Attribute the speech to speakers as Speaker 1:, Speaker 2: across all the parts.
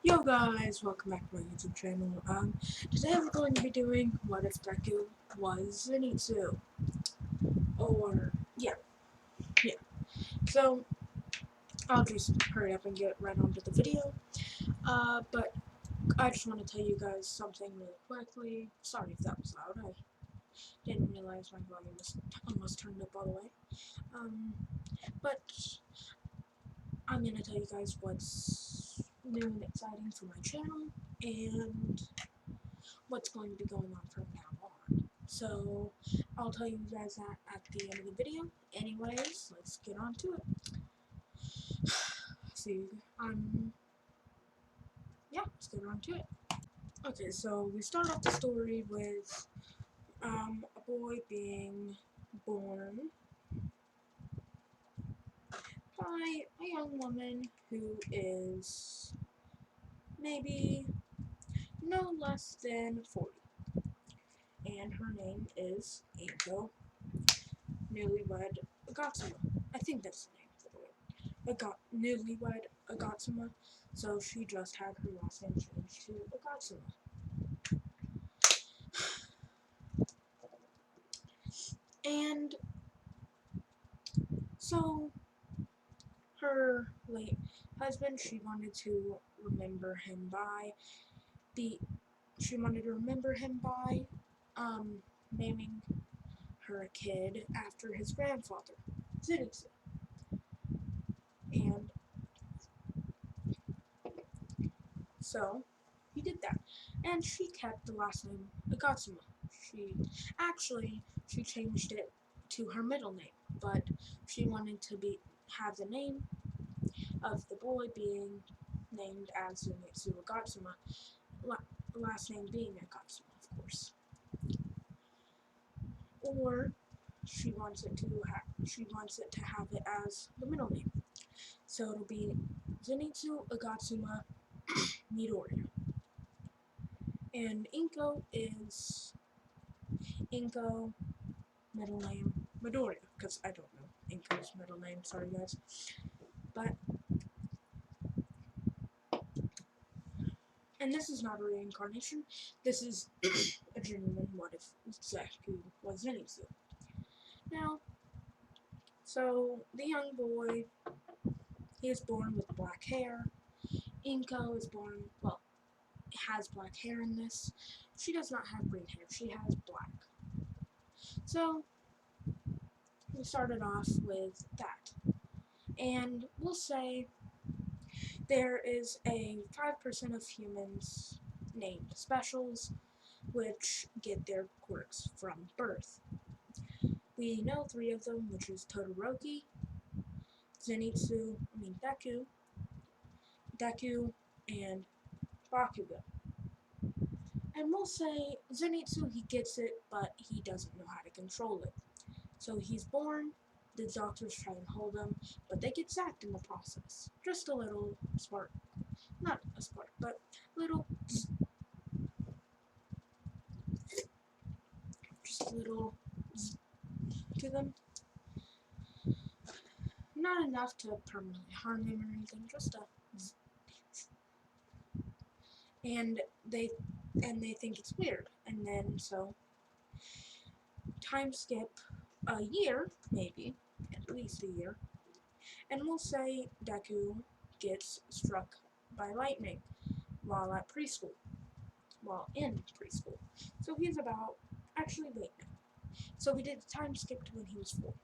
Speaker 1: Yo guys, welcome back to my YouTube channel. Today we're going to be doing what if deku was zenitsu. Or, yeah. So, I'll just hurry up and get right onto the video. But I just want to tell you guys something really quickly. Sorry if that was loud, I didn't realize my volume was almost turned up all the way. But I'm gonna tell you guys what's new and exciting for my channel, and what's going to be going on from now on. So I'll tell you guys that at the end of the video. Anyways, let's get on to it. See, let's get on to it. Okay, so we start off the story with a boy being born by a young woman who is maybe no less than 40, and her name is Inko Newlywed Agatsuma. I think that's the name, by the way. Newlywed Agatsuma, so she just had her last name changed to Agatsuma. And so her late husband, she wanted to remember him by naming her kid after his grandfather, zenitsu. And so he did that, and she kept the last name Agatsuma. She changed it to her middle name, but she wanted to have the name of the boy being named as Zenitsu Agatsuma, last name being Agatsuma, of course. Or she wants it to have it as the middle name, so it'll be Zenitsu Agatsuma Midoriya. And Inko is Inko, middle name Midoriya, because I don't know Inko's middle name, sorry guys. And this is not a reincarnation, this is a genuine what if Deku was zenitsu. Now, so the young boy, he is born with black hair. Inko is born, has black hair in this. She does not have green hair, she has black. So, we started off with that. And we'll say there is a 5% of humans named specials, which get their quirks from birth. We know 3 of them, which is Todoroki, Deku, and Bakugo. And we'll say Zenitsu, he gets it, but he doesn't know how to control it. So he's born, the doctors try and hold him, but they get zapped in the process. Just a little spark. Not a spark, but little. Just a little to them. Not enough to permanently harm him or anything, just a. And they think it's weird. And then so time skip a year, maybe, at least a year, and we'll say Deku gets struck by lightning while in preschool. So he's actually wait now. So we did time skip to when he was 4.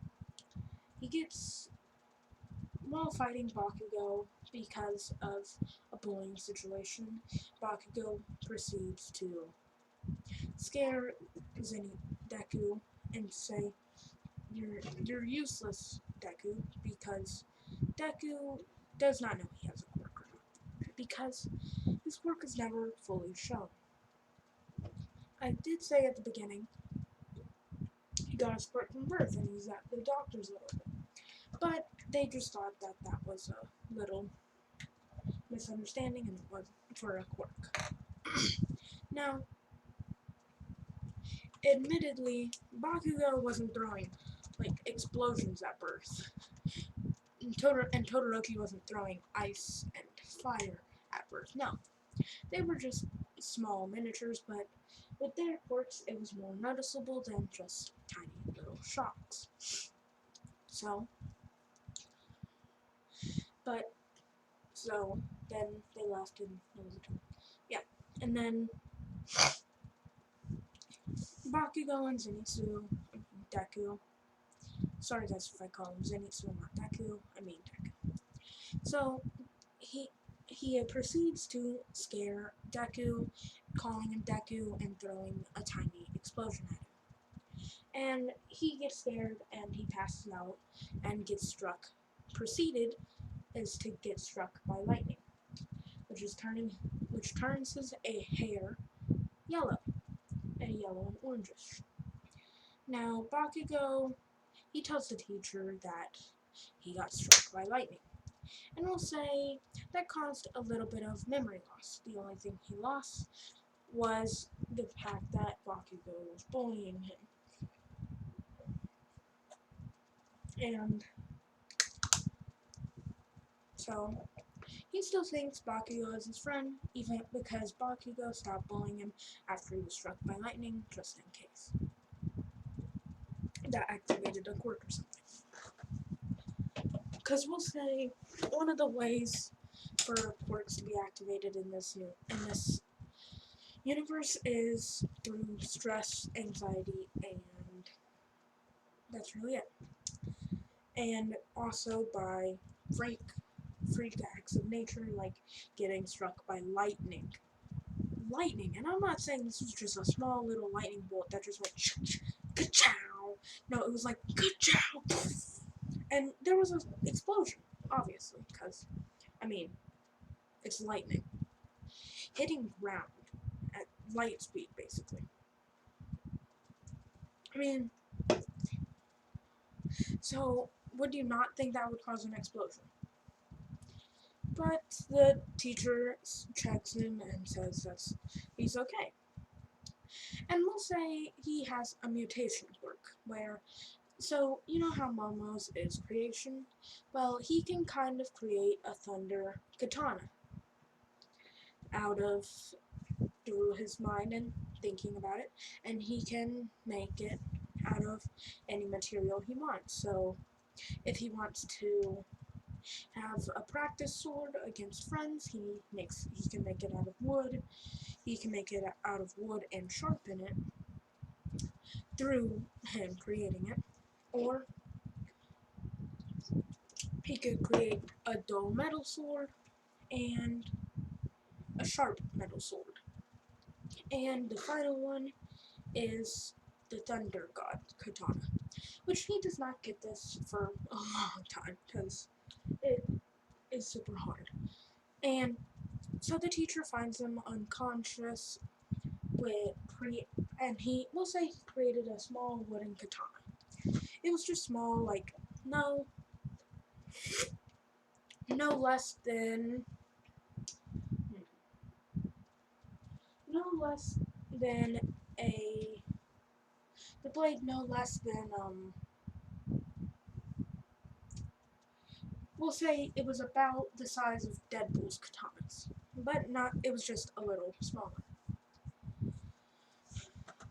Speaker 1: He gets, while fighting Bakugo because of a bullying situation, Bakugo proceeds to scare Deku and say, You're useless, Deku, because Deku does not know he has a quirk or not, because his quirk is never fully shown. I did say at the beginning, he got his quirk from birth, and he's at the doctor's a little bit. But they just thought that that was a little misunderstanding, and it was for a quirk. Now, admittedly, Bakugo wasn't throwing explosions at birth. And Todoroki wasn't throwing ice and fire at birth. No. They were just small miniatures, but with their quirks, it was more noticeable than just tiny little shocks. So, but, so, then they left and it was a turn. Yeah, and then Bakugo and Zenitsu, Deku. Sorry guys if I call him Zenitsu, not Deku. I mean Deku. So he proceeds to scare Deku, calling him Deku and throwing a tiny explosion at him. And he gets scared and he passes out and gets struck. Proceeded is to get struck by lightning, which turns his hair yellow, a yellow and orangish. Now Bakugo, he tells the teacher that he got struck by lightning. And we'll say that caused a little bit of memory loss. The only thing he lost was the fact that Bakugo was bullying him. And so he still thinks Bakugo is his friend, even because Bakugo stopped bullying him after he was struck by lightning, just in case that activated a quirk or something. Because we'll say one of the ways for quirks to be activated in this universe is through stress, anxiety, and that's really it. And also by freak acts of nature, like getting struck by lightning. And I'm not saying this was just a small little lightning bolt that just went ka-chow. No, it was like ka-chow. And there was an explosion, obviously, because, I mean, it's lightning. Hitting ground at light speed, basically. I mean, so would you not think that would cause an explosion? But the teacher checks him and says that he's okay. And we'll say he has a mutation quirk where, so you know how Momo's is creation? Well, he can kind of create a thunder katana out of, through his mind and thinking about it, and he can make it out of any material he wants. So if he wants to have a practice sword against friends, he can make it out of wood. He can make it out of wood and sharpen it through him creating it. Or he could create a dull metal sword and a sharp metal sword. And the final one is the Thunder God Katana, which he does not get this for a long time because it is super hard. And so the teacher finds him unconscious and we'll say he created a small wooden katana. It was just small, like no less than no less than a the blade no less than we'll say it was about the size of Deadpool's katanas, but not, it was just a little smaller,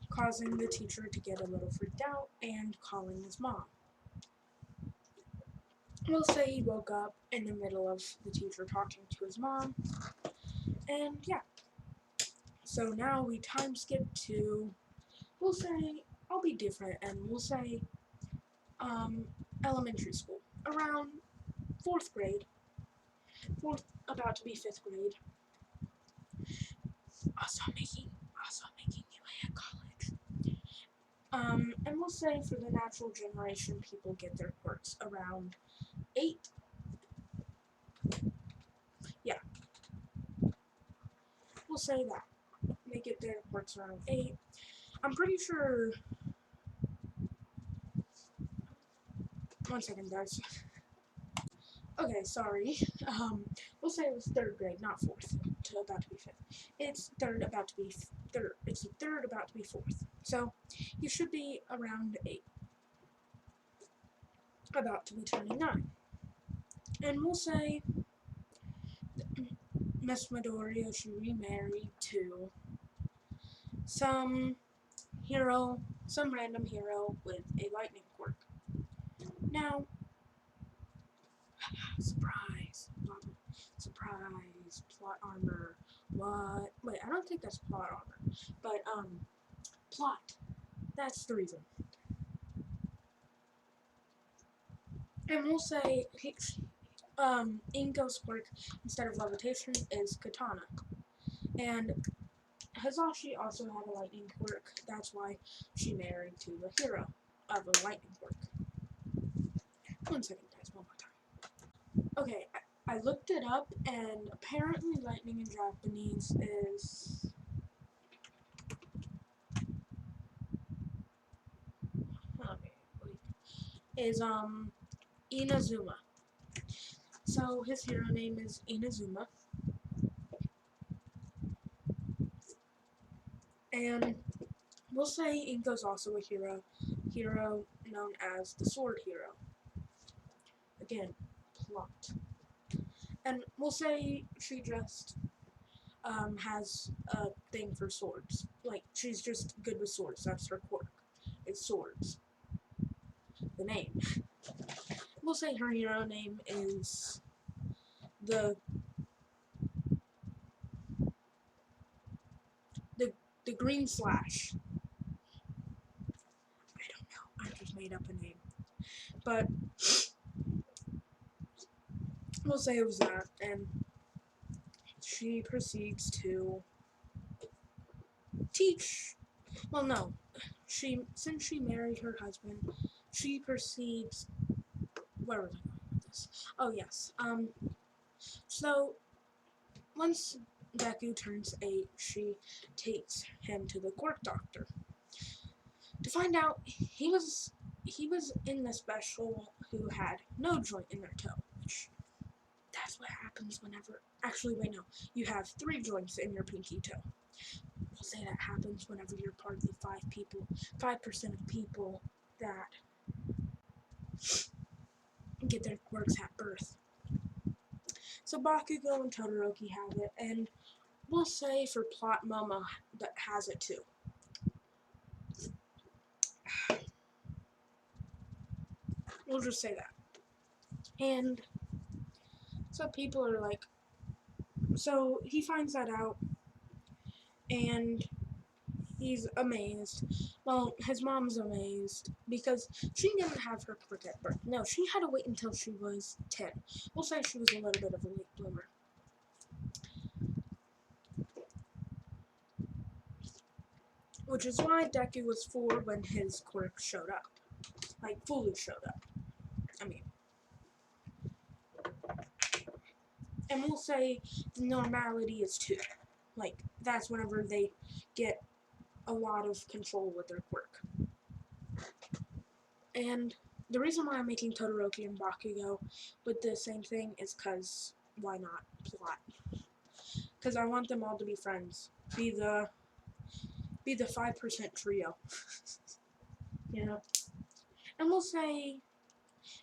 Speaker 1: causing the teacher to get a little freaked out and calling his mom. We'll say he woke up in the middle of the teacher talking to his mom, and yeah. So now we time skip to, we'll say, I'll be different, and we'll say, elementary school, around 4th grade, about to be 5th grade, also making UA at college. And we'll say for the natural generation, people get their quirks around 8. Yeah, we'll say that. They get their quirks around 8. I'm pretty sure. One second, guys. Okay, sorry. We'll say it was 3rd grade, not 4th, to about to be 5th. It's 3rd, about to be 3rd. It's 3rd, about to be 4th. So you should be around 8, about to be turning 9. And we'll say Miss Midoriya, she remarried to some hero, some random hero with a lightning quirk. Now, surprise, surprise, plot armor. What? Wait, I don't think that's plot armor, but plot. That's the reason. And we'll say Ingo's quirk instead of levitation is katana, and Hazashi also had a lightning quirk. That's why she married to the hero of a lightning quirk. 1 second, guys, one more time. Okay, I looked it up, and apparently lightning in Japanese is Inazuma. So his hero name is Inazuma, and we'll say Inko's also a hero known as the Sword Hero. Again, plot. And we'll say she just has a thing for swords. Like, she's just good with swords. That's her quirk. It's swords. The name. We'll say her hero name is the Green Slash. I don't know. I just made up a name. But we'll say it was that, and she proceeds to teach. Well, no. Since she married her husband, she proceeds. Where was I going with this? Oh yes. So once Deku turns 8, she takes him to the quirk doctor to find out he was in the special who had no joint in their toe. Which, that's what happens whenever. Actually, wait, no. You have 3 joints in your pinky toe. We'll say that happens whenever you're part of the 5% of people that get their quirks at birth. So Bakugo and Todoroki have it, and we'll say for plot Momo that has it too. We'll just say that. And so people are like, so he finds that out, and he's amazed. Well, his mom's amazed because she didn't have her quirk at birth. No, she had to wait until she was 10. We'll say she was a little bit of a late bloomer. Which is why Deku was 4 when his quirk showed up. Like, fully showed up. I mean. And we'll say the normality is 2. Like, that's whenever they get a lot of control with their quirk. And the reason why I'm making Todoroki and Bakugo with the same thing is because, why not? Plot. Because I want them all to be friends. Be the 5% trio. You know? And we'll say,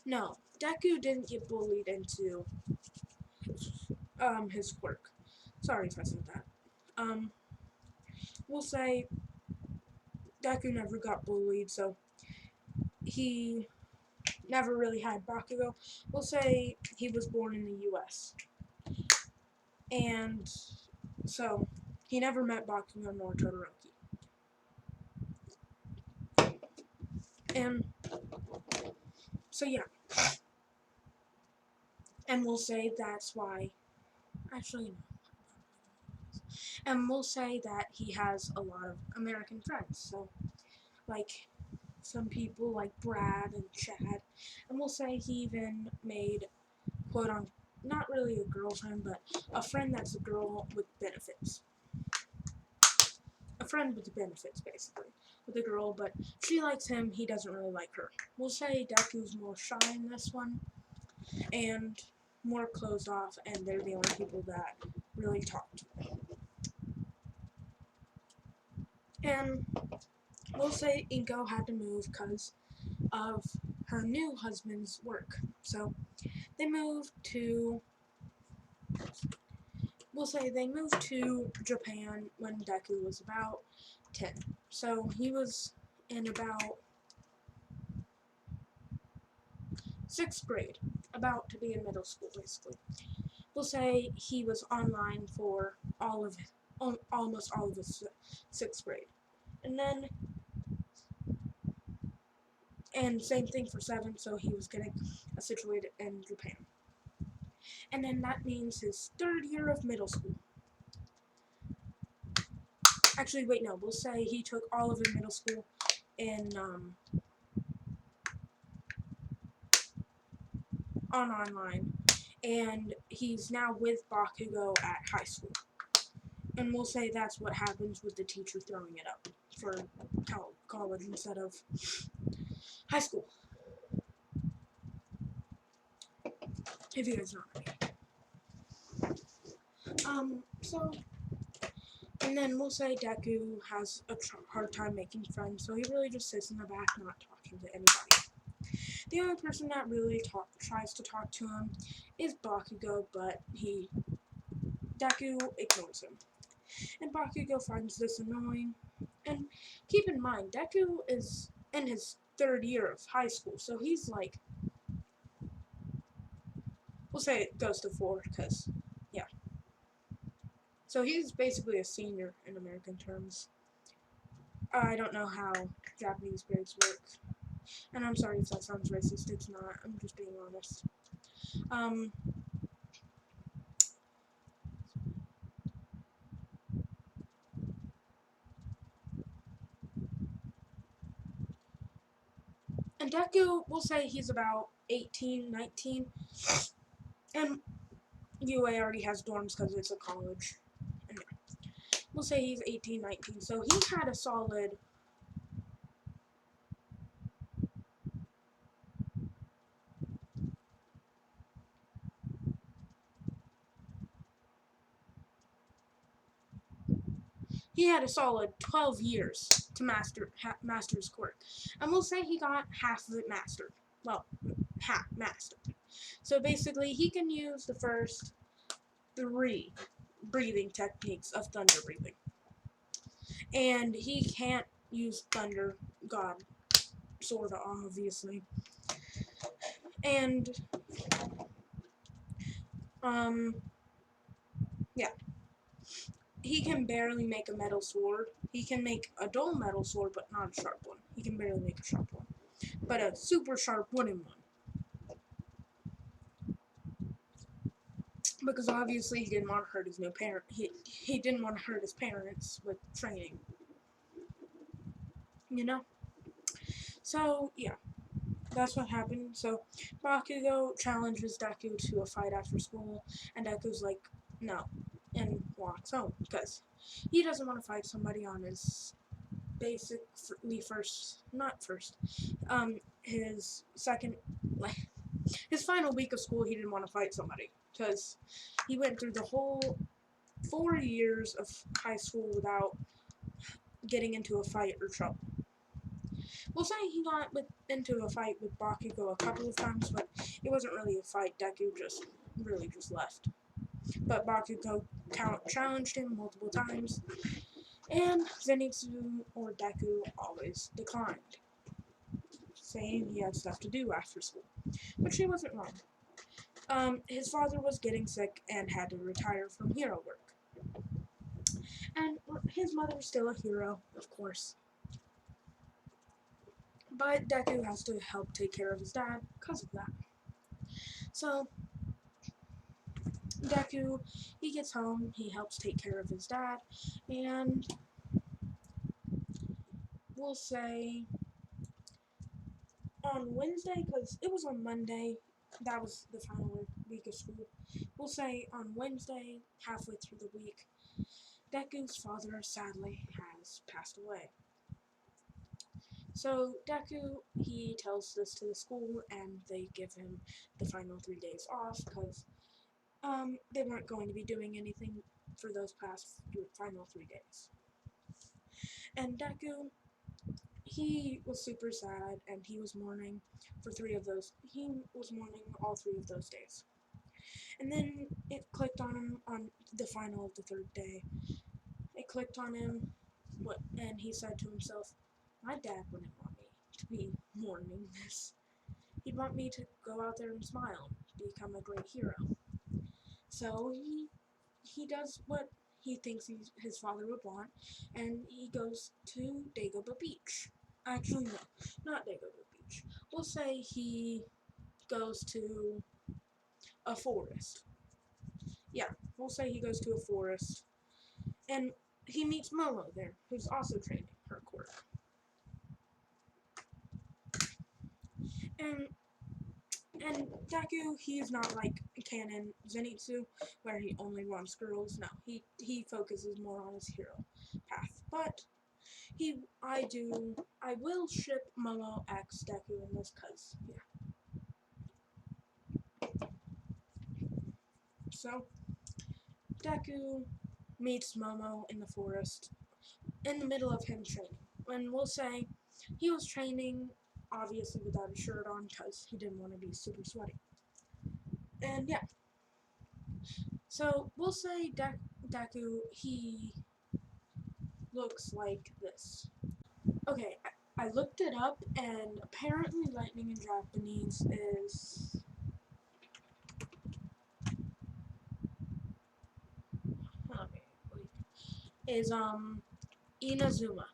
Speaker 1: no, Deku didn't get bullied into his quirk. Sorry if I said that. We'll say Deku never got bullied, so he never really had Bakugo. We'll say he was born in the US. And so he never met Bakugo nor Todoroki. And so yeah. And we'll say that's why, actually no. And we'll say that he has a lot of American friends. So like some people like Brad and Chad. And we'll say he even made, quote unquote, not really a girlfriend, but a friend that's a girl with benefits. A friend with benefits, basically, with a girl, but she likes him, he doesn't really like her. We'll say Deku's more shy in this one, and more closed off, and they're the only people that really talk to him. And we'll say Inko had to move because of her new husband's work. So they moved to, we'll say they moved to Japan when Deku was about 10. So he was in about 6th grade, about to be in middle school, basically. We'll say he was online for almost all of his 6th grade. And same thing for 7, so he was getting situated in Japan. And then that means his 3rd year of middle school. Actually, wait, no, we'll say he took all of his middle school in online, and he's now with Bakugo at high school. And we'll say that's what happens with the teacher throwing it up for college instead of high school. If you guys know already. And then we'll say Deku has a hard time making friends, so he really just sits in the back not talking to anybody. The only person that really tries to talk to him is Bakugo, but Deku ignores him. And Bakugo finds this annoying. And keep in mind, Deku is in his 3rd year of high school, so he's like, we'll say it goes to 4, because, yeah. So he's basically a senior in American terms. I don't know how Japanese grades work. And I'm sorry if that sounds racist, it's not. I'm just being honest. And Deku, we'll say he's about 18, 19. And UA already has dorms because it's a college. And we'll say he's 18, 19. So he had a solid... He had a solid 12 years to master his quirk. And we'll say he got half of it mastered. Well, half mastered. So basically, he can use the first 3 breathing techniques of thunder breathing. And he can't use Thunder God, sorta, obviously. And, yeah. He can barely make a metal sword. He can make a dull metal sword, but not a sharp one. He can barely make a sharp one. But a super sharp wooden one. Because obviously he didn't want to hurt his new parent. He didn't want to hurt his parents with training. You know? So, yeah. That's what happened. So, Bakugo challenges Deku to a fight after school, and Deku's like, no, and walks home, because he doesn't want to fight somebody on his his second, his final week of school, he didn't want to fight somebody, because he went through the whole 4 years of high school without getting into a fight or trouble. We'll say he got into a fight with Bakugo a couple of times, but it wasn't really a fight. Deku just left. But Bakugo challenged him multiple times, and Zenitsu or Deku always declined, saying he had stuff to do after school. But she wasn't wrong. His father was getting sick and had to retire from hero work. And his mother's still a hero, of course. But Deku has to help take care of his dad because of that. So, Deku, he gets home, he helps take care of his dad, and we'll say on Wednesday, because it was on Monday, that was the final week of school, we'll say on Wednesday, halfway through the week, Deku's father sadly has passed away. So Deku, he tells this to the school, and they give him the final 3 days off, because they weren't going to be doing anything for those final 3 days. And Deku, he was super sad, and he was mourning for 3 of those. He was mourning all 3 of those days. And then it clicked on him on the final of the third day. It clicked on him, and he said to himself, my dad wouldn't want me to be mourning this. He'd want me to go out there and smile, become a great hero. So he does what he thinks his father would want, and he goes to Dagobah Beach. Actually, no, not Dagobah Beach. We'll say he goes to a forest. Yeah, we'll say he goes to a forest, and he meets Momo there, who's also training her quirk. And Deku, he's not like canon Zenitsu, where he only wants girls. No, he focuses more on his hero path. But I will ship Momo X Deku in this, cause yeah. So Deku meets Momo in the forest, in the middle of him training. And we'll say he was training, obviously without a shirt on, cause he didn't want to be super sweaty. And yeah. So we'll say Deku, he looks like this. Okay, I looked it up, and apparently lightning in Japanese is Inazuma.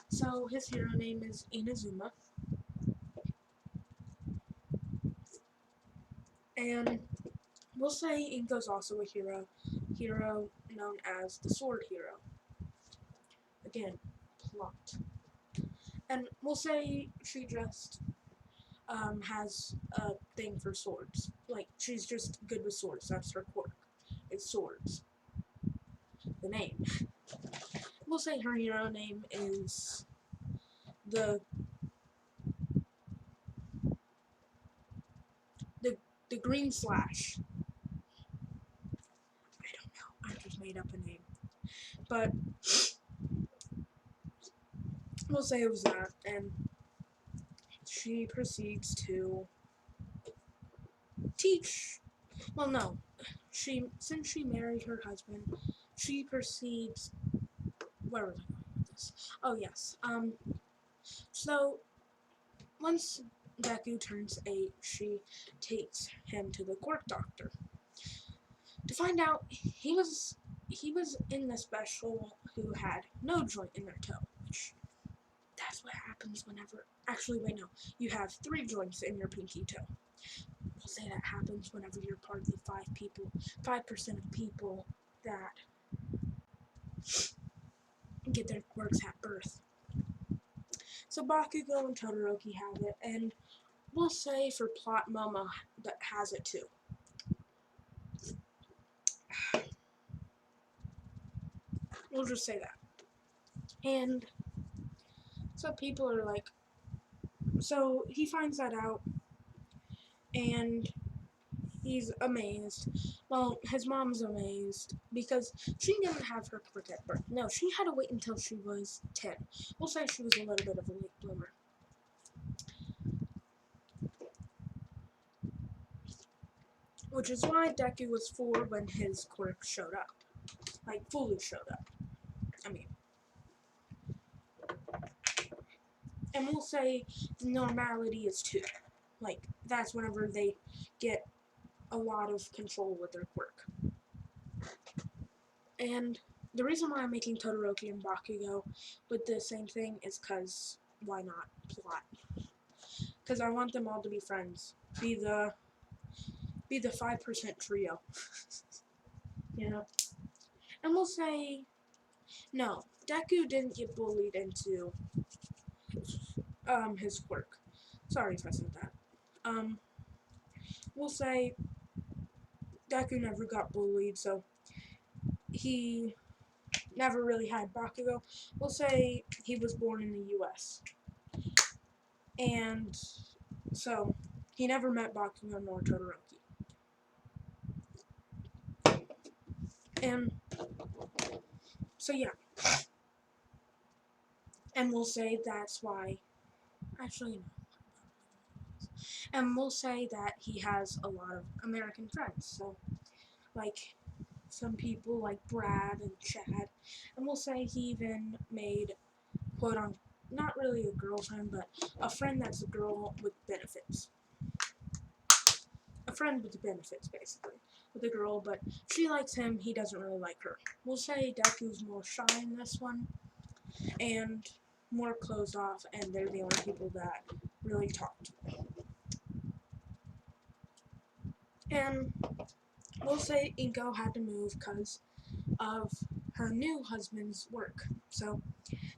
Speaker 1: So his hero name is Inazuma, and we'll say Inko's also a hero known as the Sword Hero. Again, plot. And we'll say she just has a thing for swords. Like, she's just good with swords. That's her quirk. It's swords. The name. We'll say her hero name is the Green Slash. I don't know. I just made up a name. But we'll say it was that, and she proceeds to teach. Well, no. Since she married her husband, she proceeds. Where was I going with this? Oh yes. So once Deku turns 8, she takes him to the quirk doctor to find out he was in the special who had no joint in their toe, which that's what happens whenever. Actually, wait, no. You have 3 joints in your pinky toe. We'll say that happens whenever you're part of the 5% of people that get their quirks at birth. So Bakugo and Todoroki have it, and we'll say for plot Momo that has it too. We'll just say that. And so people are like, so he finds that out, and he's amazed. Well, his mom's amazed because she didn't have her quirk at birth. No, she had to wait until she was 10. We'll say she was a little bit of a late bloomer. Which is why Deku was 4 when his quirk showed up. Like, fully showed up. I mean. And we'll say the normality is 2. Like, that's whenever they get a lot of control with their quirk. And the reason why I'm making Todoroki and Bakugo with the same thing is because, why not? Plot. Because I want them all to be friends. Be the 5% trio. You know? And we'll say, no, Deku didn't get bullied into his quirk. Sorry if I said that. We'll say Deku never got bullied, so he never really had Bakugo. We'll say he was born in the US. And so he never met Bakugo nor Todoroki. And so yeah. And we'll say that's why. Actually, no. And we'll say that he has a lot of American friends. So, like, some people like Brad and Chad. And we'll say he even made, quote on, not really a girlfriend, but a friend that's a girl with benefits. A friend with benefits, basically, with a girl, but she likes him, he doesn't really like her. We'll say Deku's more shy in this one, and more closed off, and they're the only people that really talk to him. And we'll say Inko had to move because of her new husband's work. So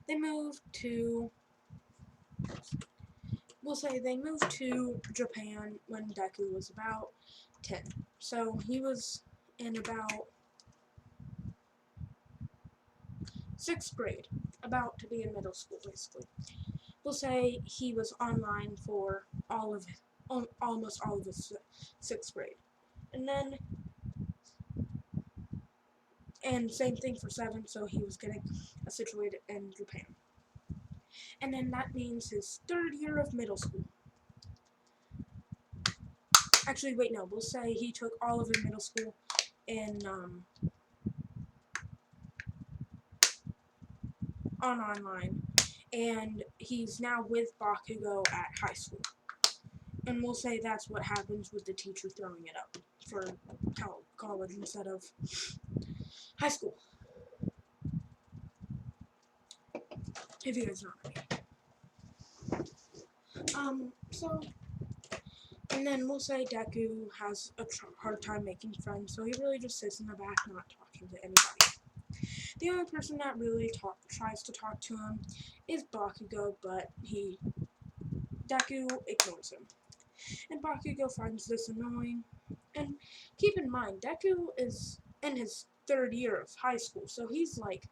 Speaker 1: they moved to, we'll say they moved to Japan when Deku was about 10. So he was in about 6th grade, about to be in middle school, basically. We'll say he was online for almost all of his 6th grade. And same thing for 7, so he was getting situated in Japan. And then that means his 3rd year of middle school. Actually, wait, no, we'll say he took all of his middle school in, online, and he's now with Bakugo at high school. And we'll say that's what happens with the teacher throwing it up for college instead of high school. If you guys know what I mean. And then we'll say Deku has a hard time making friends, so he really just sits in the back not talking to anybody. The only person that really tries to talk to him is Bakugo, but Deku ignores him. And Bakugo finds this annoying. And keep in mind, Deku is in his 3rd year of high school, so he's like,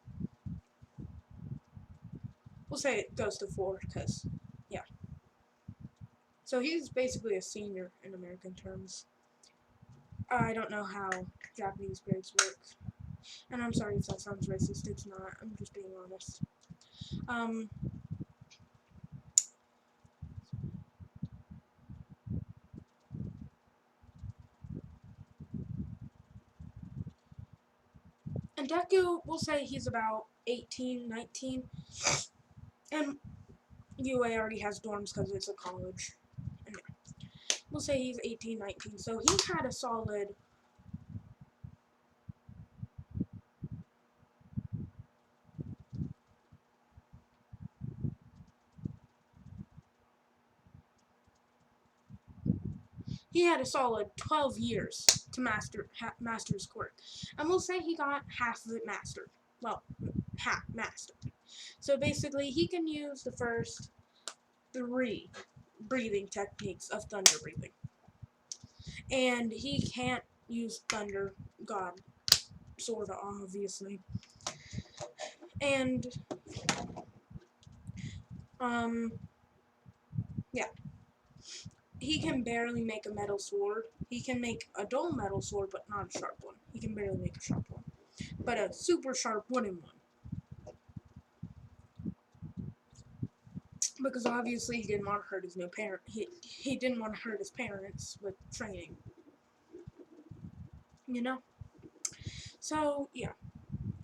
Speaker 1: we'll say it goes to 4, because, yeah. So he's basically a senior in American terms. I don't know how Japanese grades work. And I'm sorry if that sounds racist, it's not, I'm just being honest. And Deku, we'll say he's about 18, 19. And UA already has dorms because it's a college. And yeah, we'll say he's 18, 19. So he had a solid, he had a solid 12 years to master his quirk. And we'll say he got half of it mastered. Well, half mastered. So basically, he can use the first 3 breathing techniques of thunder breathing. And he can't use thunder god, sorta, obviously. And, yeah. He can barely make a metal sword. He can make a dull metal sword, but not a sharp one. He can barely make a sharp one. But a super sharp wooden one. Because obviously he didn't want to hurt his new parent. He didn't want to hurt his parents with training. You know? So, yeah.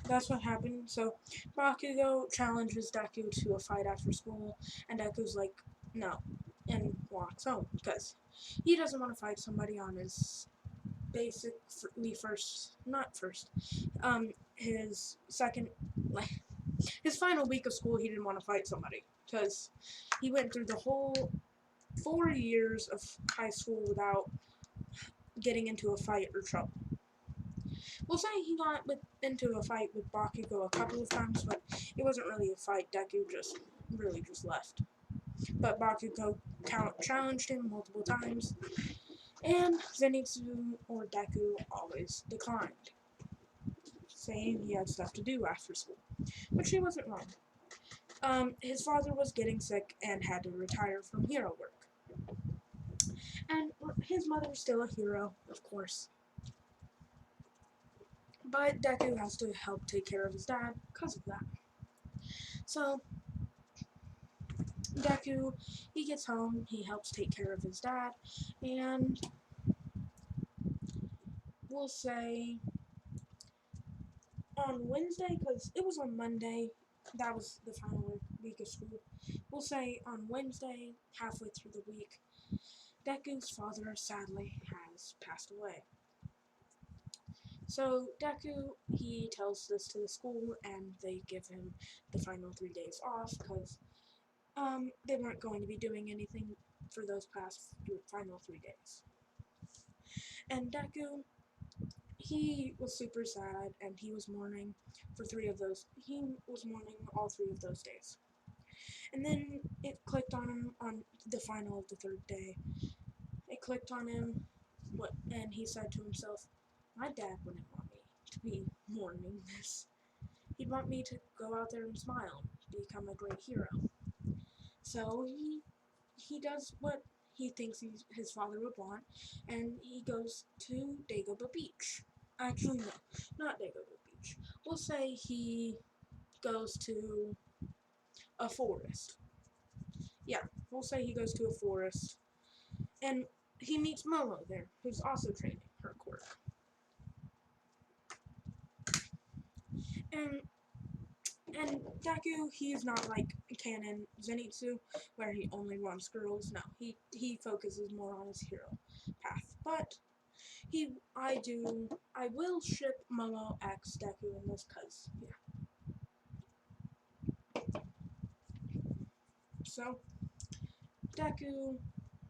Speaker 1: That's what happened. So, Bakugo challenges Deku to a fight after school, and Deku's like, no, and walks home, because he doesn't want to fight somebody on his his second, his final week of school, he didn't want to fight somebody, because he went through the whole 4 years of high school without getting into a fight or trouble. We'll say he got into a fight with Bakugo a couple of times, but it wasn't really a fight. Deku just left. But Bakugo challenged him multiple times, and Zenitsu or Deku always declined, saying he had stuff to do after school, which he wasn't wrong. His father was getting sick and had to retire from hero work. And his mother was still a hero, of course. But Deku has to help take care of his dad because of that. So, Deku, he gets home, he helps take care of his dad, and we'll say on Wednesday, because it was on Monday, that was the final week of school. We'll say on Wednesday, halfway through the week, Deku's father sadly has passed away. So Deku, he tells this to the school, and they give him the final 3 days off because they weren't going to be doing anything for those final 3 days. And Deku, he was super sad, and he was mourning for 3 of those. He was mourning all 3 of those days. And then it clicked on him on the final of the 3rd day. It clicked on him, and he said to himself, "My dad wouldn't want me to be mourning this. He'd want me to go out there and smile, become a great hero." So he does what he thinks his father would want, and he goes to Dagobah Beach. Actually, no, not Dagobah Beach. We'll say he goes to a forest. Yeah, we'll say he goes to a forest, and he meets Momo there, who's also training her quirk. And Deku, he's not like canon Zenitsu, where he only wants girls. No, he focuses more on his hero path. But I will ship Momo X Deku in this, cause yeah. So Deku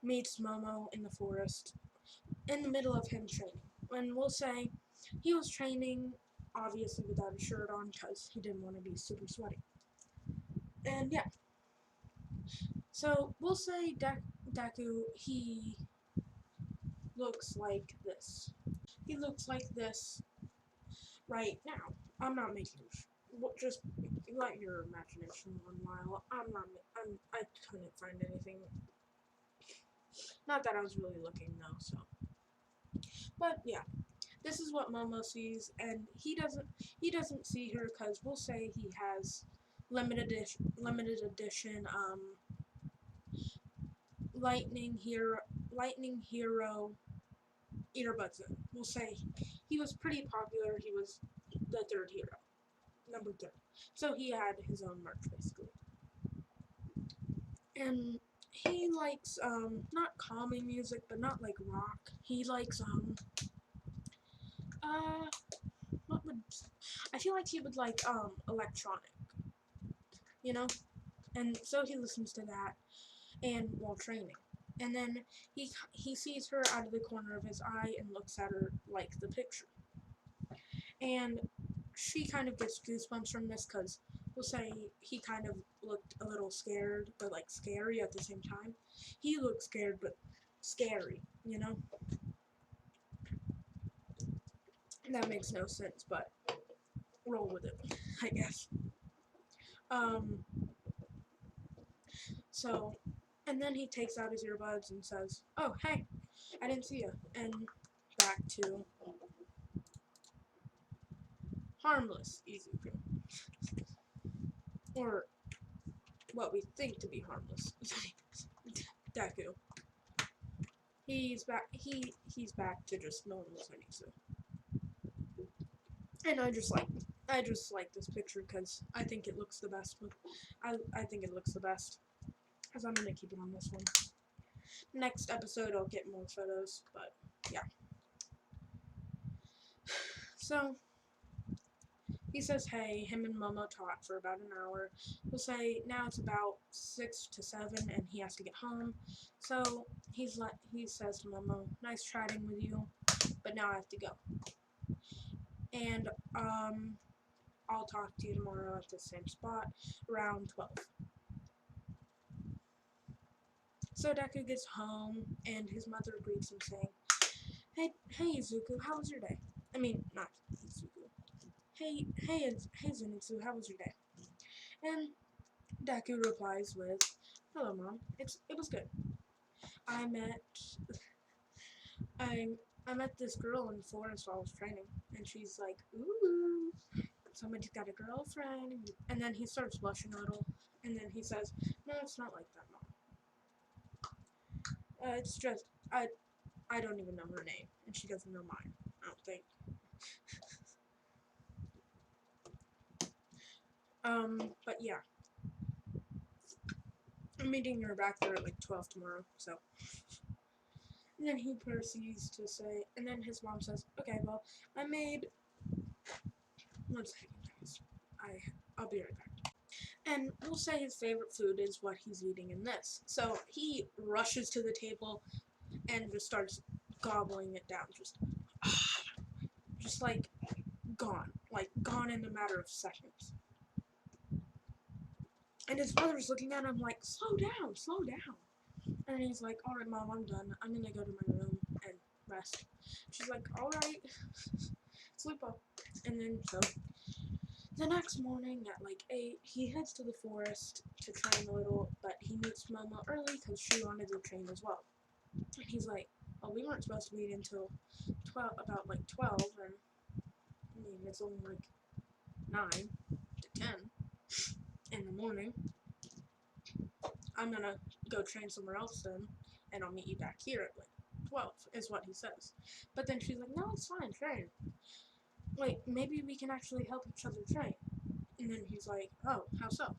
Speaker 1: meets Momo in the forest, in the middle of him training. And we'll say he was training, obviously without a shirt on, cause he didn't want to be super sweaty. And yeah. So we'll say Deku, he looks like this. He looks like this right now. I'm not making just let your imagination run wild. I couldn't find anything. Not that I was really looking though, so. But yeah, this is what Momo sees, and he doesn't see her because we'll say he has limited edition lightning hero earbuds in. We'll say he was pretty popular. He was the 3rd hero, number 3rd. So he had his own merch basically. And he likes not calming music, but not like rock. He likes what would I feel like he would like electronic, you know? And so he listens to that and while training. And then he sees her out of the corner of his eye and looks at her like the picture. And she kind of gets goosebumps from this because we'll say he kind of looked a little scared, but like scary at the same time. He looked scared, but scary, you know? That makes no sense, but roll with it, I guess. So, and then he takes out his earbuds and says, "Oh, hey, I didn't see you." And back to harmless Izuku. Or what we think to be harmless Deku. He's back to just normal Zenitsu. And I just like this picture because I think it looks the best. I think it looks the best. Because I'm gonna keep it on this one. Next episode I'll get more photos, but yeah. So he says, "Hey," him and Momo talk for about an hour. We'll say now it's about 6 to 7, and he has to get home. So he says to Momo, "Nice chatting with you, but now I have to go. And I'll talk to you tomorrow at the same spot around 12." So Deku gets home, and his mother greets him, saying, "Hey, Izuku, how was your day?" I mean, not Izuku. Hey, Zenitsu, how was your day?" And Deku replies with, "Hello, Mom. It was good. I met I met this girl in the forest while I was training, and she's like, ooh, somebody's got a girlfriend." And then he starts blushing a little, And then he says, no, it's not like that, Mom. It's just, I don't even know her name, and she doesn't know mine, I don't think. But yeah. I'm meeting her back there at like 12 tomorrow, so. And then he proceeds to say, and then his mom says, okay, well, I made, one second, guys. I'll be right back. And we'll say his favorite food is what he's eating in this. So he rushes to the table and just starts gobbling it down, just like gone in a matter of seconds. And his mother's looking at him like, slow down, slow down. And he's like, all right, Mom, I'm done. I'm gonna go to my room and rest. She's like, all right, sleep up. And then so the next morning at like 8, he heads to the forest to train a little, but he meets Momo early because she wanted to train as well. And he's like, well, we weren't supposed to meet until 12, about like 12, and I mean, it's only like 9 to 10 in the morning. I'm gonna go train somewhere else then, and I'll meet you back here at like 12, is what he says. But then she's like, no, it's fine, train. Wait, maybe we can actually help each other train. And then he's like, oh, how so?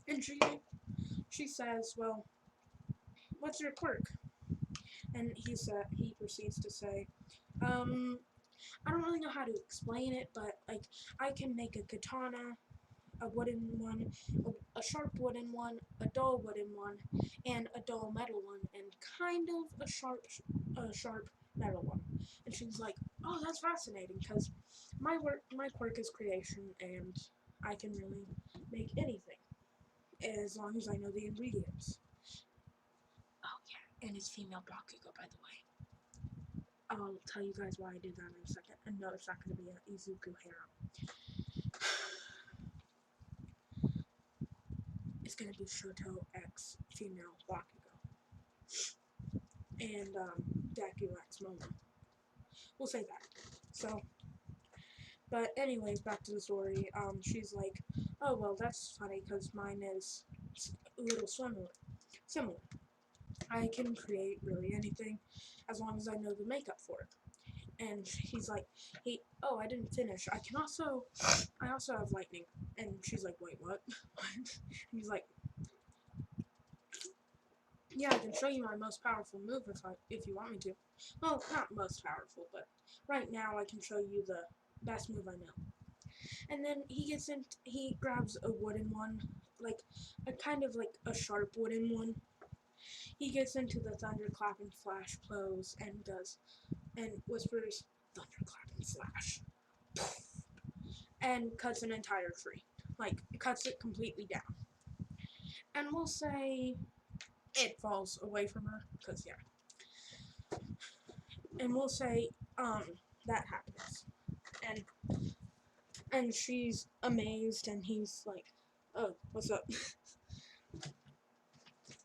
Speaker 1: And she says, well, what's your quirk? And he proceeds to say, I don't really know how to explain it, but like I can make a katana, a wooden one, a sharp wooden one, a dull wooden one, and a dull metal one, and kind of a sharp metal one. And she's like, oh, that's fascinating, because my quirk is creation, and I can really make anything, as long as I know the ingredients. Oh yeah, and it's female Bakugo, by the way. I'll tell you guys why I did that in a second. And no, it's not going to be an Izuku harem. It's going to be Shoto X female Bakugo. And Deku X Momo. We'll say that. So, but anyways, back to the story. She's like, oh, well, that's funny because mine is a little similar. I can create really anything as long as I know the makeup for it. And he's like, oh, I didn't finish. I also have lightning. And she's like, wait, what? And he's like, yeah, I can show you my most powerful move if you want me to. Well, not most powerful, but right now I can show you the best move I know. And then he grabs a wooden one, like a kind of like a sharp wooden one. He gets into the thunderclap and flash pose and whispers, thunderclap and flash, and cuts an entire tree. Like, cuts it completely down. And we'll say it falls away from her, because, yeah. And we'll say, that happens. And she's amazed, and he's like, oh, what's up?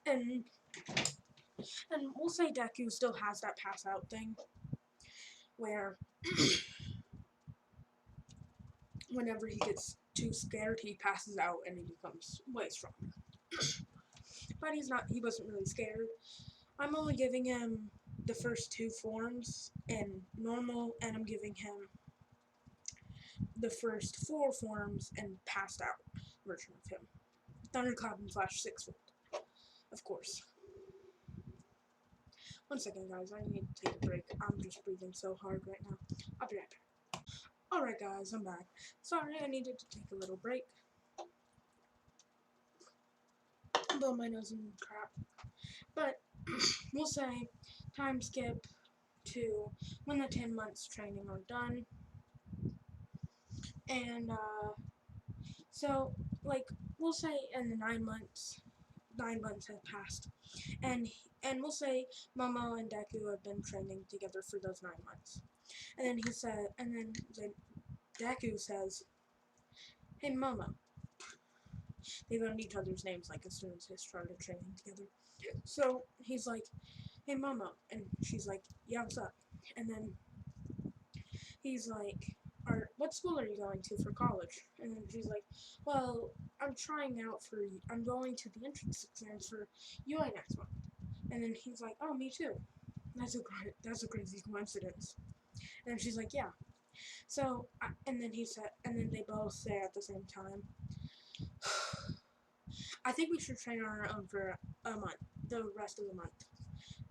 Speaker 1: and we'll say Deku still has that pass out thing, where whenever he gets too scared, he passes out and he becomes way stronger. But he wasn't really scared. I'm only giving him the first 2 forms in normal, and I'm giving him the first 4 forms and passed out version of him. Thunderclap and Flash 6-fold, of course. One second, guys, I need to take a break. I'm just breathing so hard right now. I'll be right back. Alright, guys, I'm back. Sorry, I needed to take a little break. Blow my nose and crap. But we'll say time skip to when the 10 months training are done. And so like we'll say in the 9 months have passed, and we'll say Momo and Deku have been training together for those 9 months. And then Deku says, hey Momo. They learned each other's names like as soon as they started training together. So he's like, hey Momo, and she's like, yeah, what's up? And then he's like, what school are you going to for college? And then she's like, well, I'm going to the entrance exams for UA next month. And then he's like, oh, me too. That's a crazy coincidence. And then she's like, yeah. So, and then and then they both say at the same time, I think we should train on our own for a month, the rest of the month.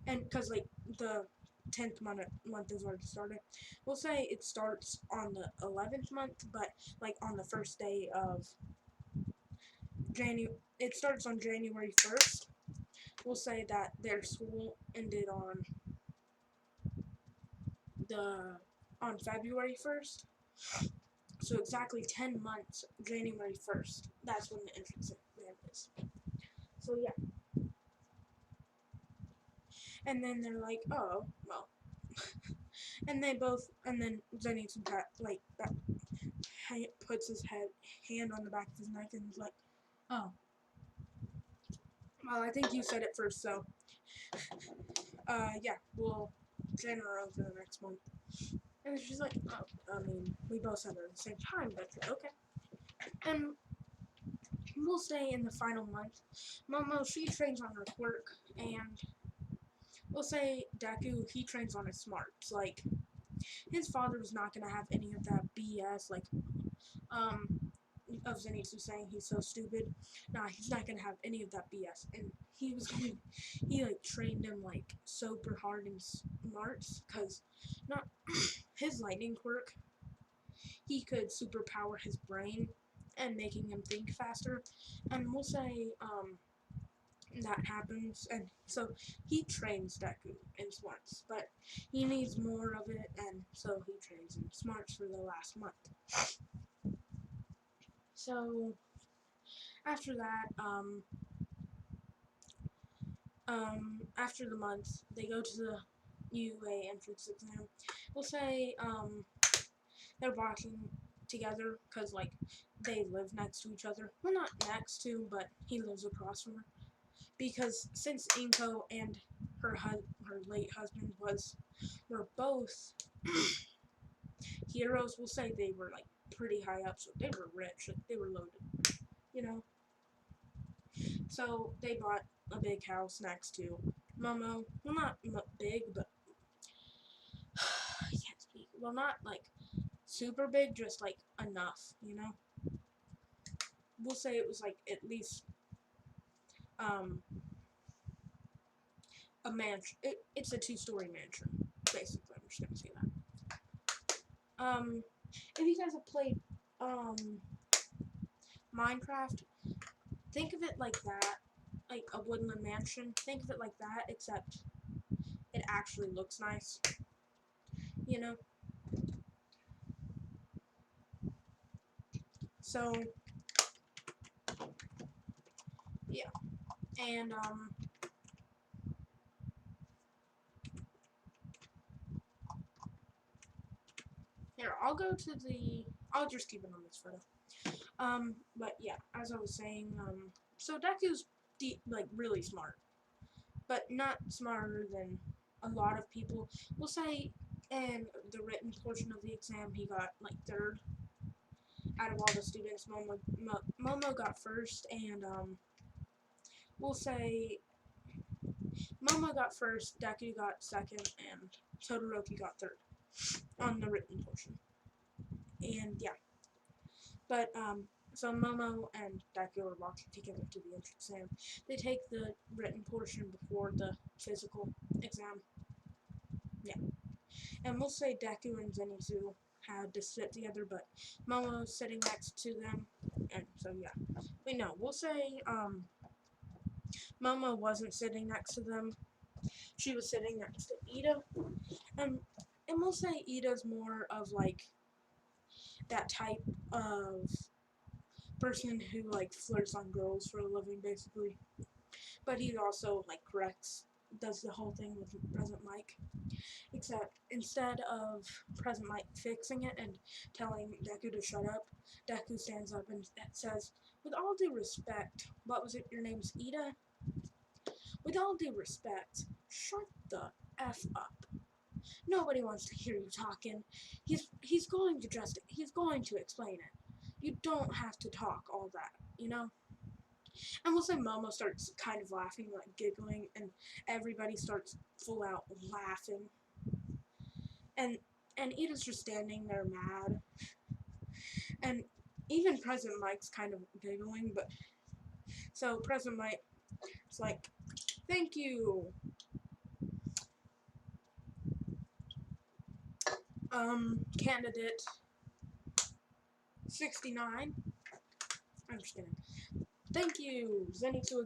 Speaker 1: And because, like, the 10th month is already started. We'll say it starts on the 11th month, but, like, on the first day of January, it starts on January 1st. We'll say that their school ended on February 1st. So exactly 10 months, January 1st. That's when the entrance exam is. So yeah. And then they're like, oh, well. And then Zenitsu like that puts his hand on the back of his neck and is like, oh, well, I think you said it first, so yeah, we'll train our own for the next month. And she's like, oh, I mean, we both said it at the same time, but okay. And we'll say in the final month, Momo, she trains on her quirk, and we'll say Deku, he trains on his smarts. Like, his father was not going to have any of that BS, like, of Zenitsu saying he's so stupid. Nah, he's not going to have any of that BS. And he, like, trained him, like, super hard in smarts, because not, his lightning quirk, he could superpower his brain and making him think faster. And we'll say, that happens, and so he trains Deku in smarts, but he needs more of it, and so he trains in smarts for the last month. So after that, after the month, they go to the UA entrance exam. We'll say they're walking together because, like, they live next to each other. Well, not next to, but he lives across from her. Because since Inko and her late husband were both heroes, we'll say they were, like, pretty high up, so they were rich, like, they were loaded, you know. So they bought a big house next to Momo. Well, not big, but I can't speak. Well, not like super big, just like enough, you know. We'll say it was like at least a mansion. It's a 2-story mansion, basically. I'm just gonna say that. If you guys have played Minecraft, think of it like that, like a woodland mansion. Think of it like that, except it actually looks nice, you know. So yeah, and here I'll just keep it on this photo. But yeah, as I was saying, so Deku's like really smart, but not smarter than a lot of people. We'll say in the written portion of the exam, he got like third out of all the students. Momo got first, and we'll say Momo got first, Deku got second, and Todoroki got third on the written portion. And yeah, but so Momo and Deku are walking together to the entrance exam. They take the written portion before the physical exam. Yeah. And we'll say Deku and Zenitsu had to sit together, but Momo's sitting next to them. And so yeah. Wait, no, we'll say Momo wasn't sitting next to them. She was sitting next to Ida. And we'll say Ida's more of like that type of person who like flirts on girls for a living, basically. But he also like does the whole thing with Present Mike. Except instead of Present Mike fixing it and telling Deku to shut up, Deku stands up and says, "With all due respect, what was it? Your name's Ida? With all due respect, shut the F up." Nobody wants to hear you talking. He's going to explain it. You don't have to talk all that, you know? And we'll say Momo starts kind of laughing, like giggling, and everybody starts full out laughing. And Ida's just standing there mad. And even President Mike's kind of giggling, but so President Mike's like, thank you. Candidate 69. I'm just kidding. Thank you, Zenitsu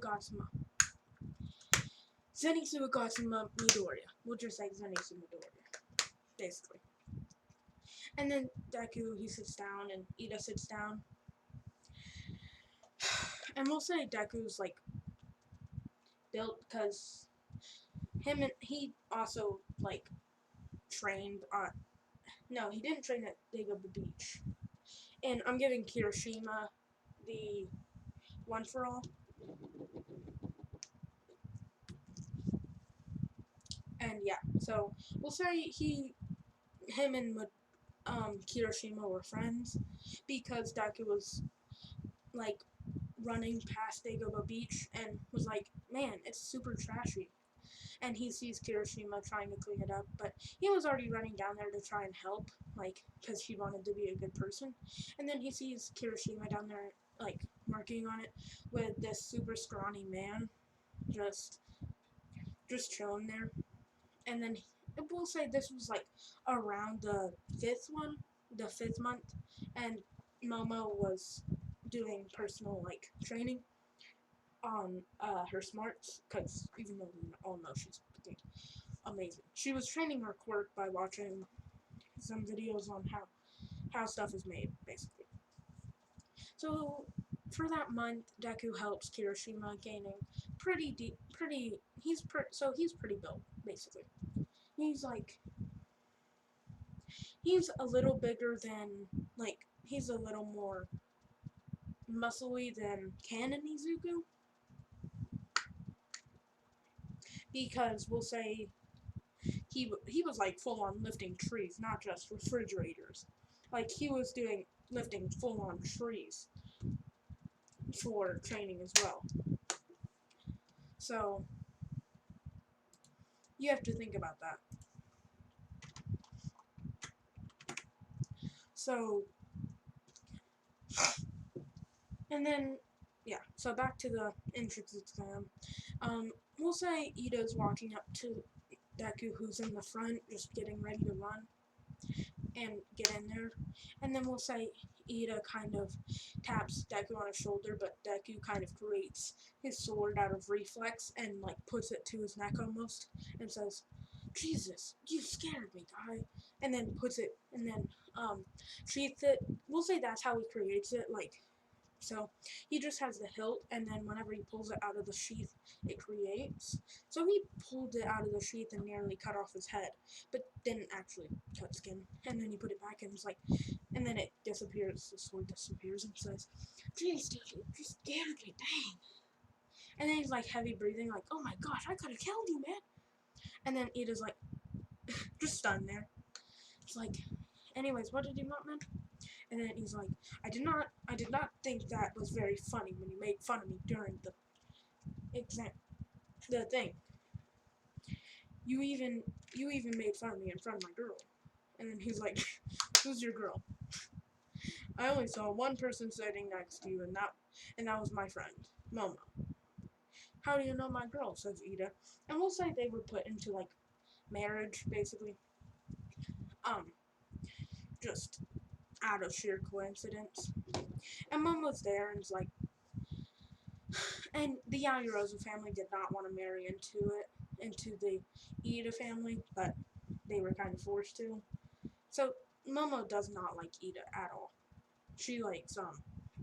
Speaker 1: Midoriya. We'll just say Zenitsu Midoriya, basically. And then Deku, he sits down, and Ida sits down. And we'll say Deku's, like, built because he also, like, trained on... No, he didn't train at Dagobah Beach. And I'm giving Kirishima the one for all. And yeah, so we'll say him and Kirishima were friends because Deku was like running past Dagobah Beach and was like, man, it's super trashy. And he sees Kirishima trying to clean it up, but he was already running down there to try and help, like, because he wanted to be a good person. And then he sees Kirishima down there, like, working on it with this super scrawny man just chilling there. And then we'll say this was, like, around the fifth month, and Momo was doing personal, like, training on her smarts, because even though we all know she's amazing. She was training her quirk by watching some videos on how stuff is made, basically. So for that month, Deku helps Kirishima gaining he's pretty built, basically. He's a little bigger than, like, he's a little more muscly than Ken and Izuku. Because we'll say he was like full on lifting trees, not just refrigerators. Like he was lifting full on trees for training as well. So you have to think about that. So and then yeah, so back to the entrance exam. We'll say Ida's walking up to Deku, who's in the front, just getting ready to run and get in there. And then we'll say Ida kind of taps Deku on his shoulder, but Deku kind of creates his sword out of reflex and, like, puts it to his neck almost and says, Jesus, you scared me, guy. And then puts it, and then sheaths it. We'll say that's how he creates it, like, so he just has the hilt, and then whenever he pulls it out of the sheath, it creates. So he pulled it out of the sheath and nearly cut off his head, but didn't actually cut skin. And then he put it back and was like, and then it disappears. The sword disappears and says, "Jeez, dude, you just scared me, dang." And then he's like heavy breathing, like, "Oh my gosh, I could have killed you, man." And then Ida's like, just stunned there. It's like, anyways, what did you want, man? And then he's like, I did not think that was very funny when you made fun of me during the exam, the thing. You even made fun of me in front of my girl. And then he's like, who's your girl? I only saw one person sitting next to you, and that was my friend, Momo. How do you know my girl? Says Ida. And we'll say they were put into, like, marriage, basically. Just out of sheer coincidence. And Momo's there and is like, and the Yaoyorozu family did not want to marry into the Ida family, but they were kind of forced to. So Momo does not like Ida at all. She likes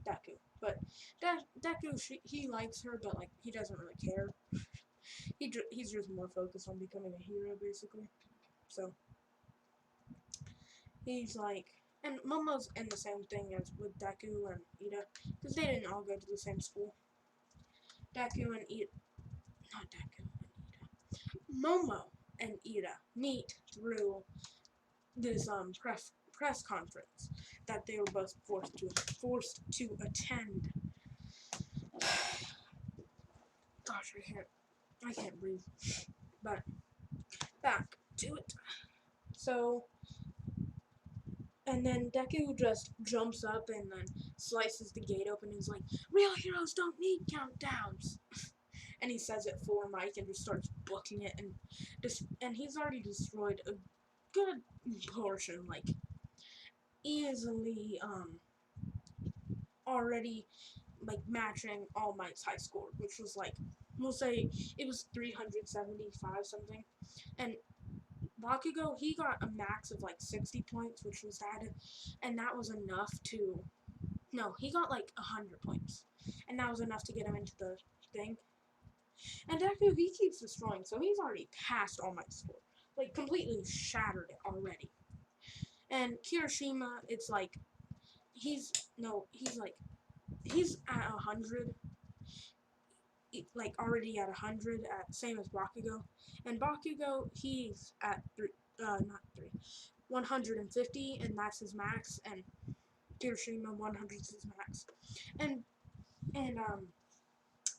Speaker 1: Deku, but Deku he likes her, but like he doesn't really care. He's just more focused on becoming a hero, basically. So he's like, and Momo's in the same thing as with Deku and Ida, because they didn't all go to the same school. Deku and Ida, not Deku and Ida, Momo and Ida meet through this press conference that they were both forced to attend. Gosh, I can't breathe. But back to it. So, and then Deku just jumps up and then slices the gate open and is like, "Real heroes don't need countdowns." And he says it for Mike and just starts booking it, and he's already destroyed a good portion, like easily already like matching All Might's high score, which was like, we'll say it was 375 something, and Bakugo, he got a max of like 60 points, which was that, and that was enough to, no, he got like 100 points, and that was enough to get him into the thing. And Deku, he keeps destroying, so he's already passed All Might's score, like completely shattered it already. And Kirishima, it's like, he's at 100, like already at 100, at same as Bakugo. And Bakugo, he's at 150, and that's his max. And Kirishima, 100 is his max. And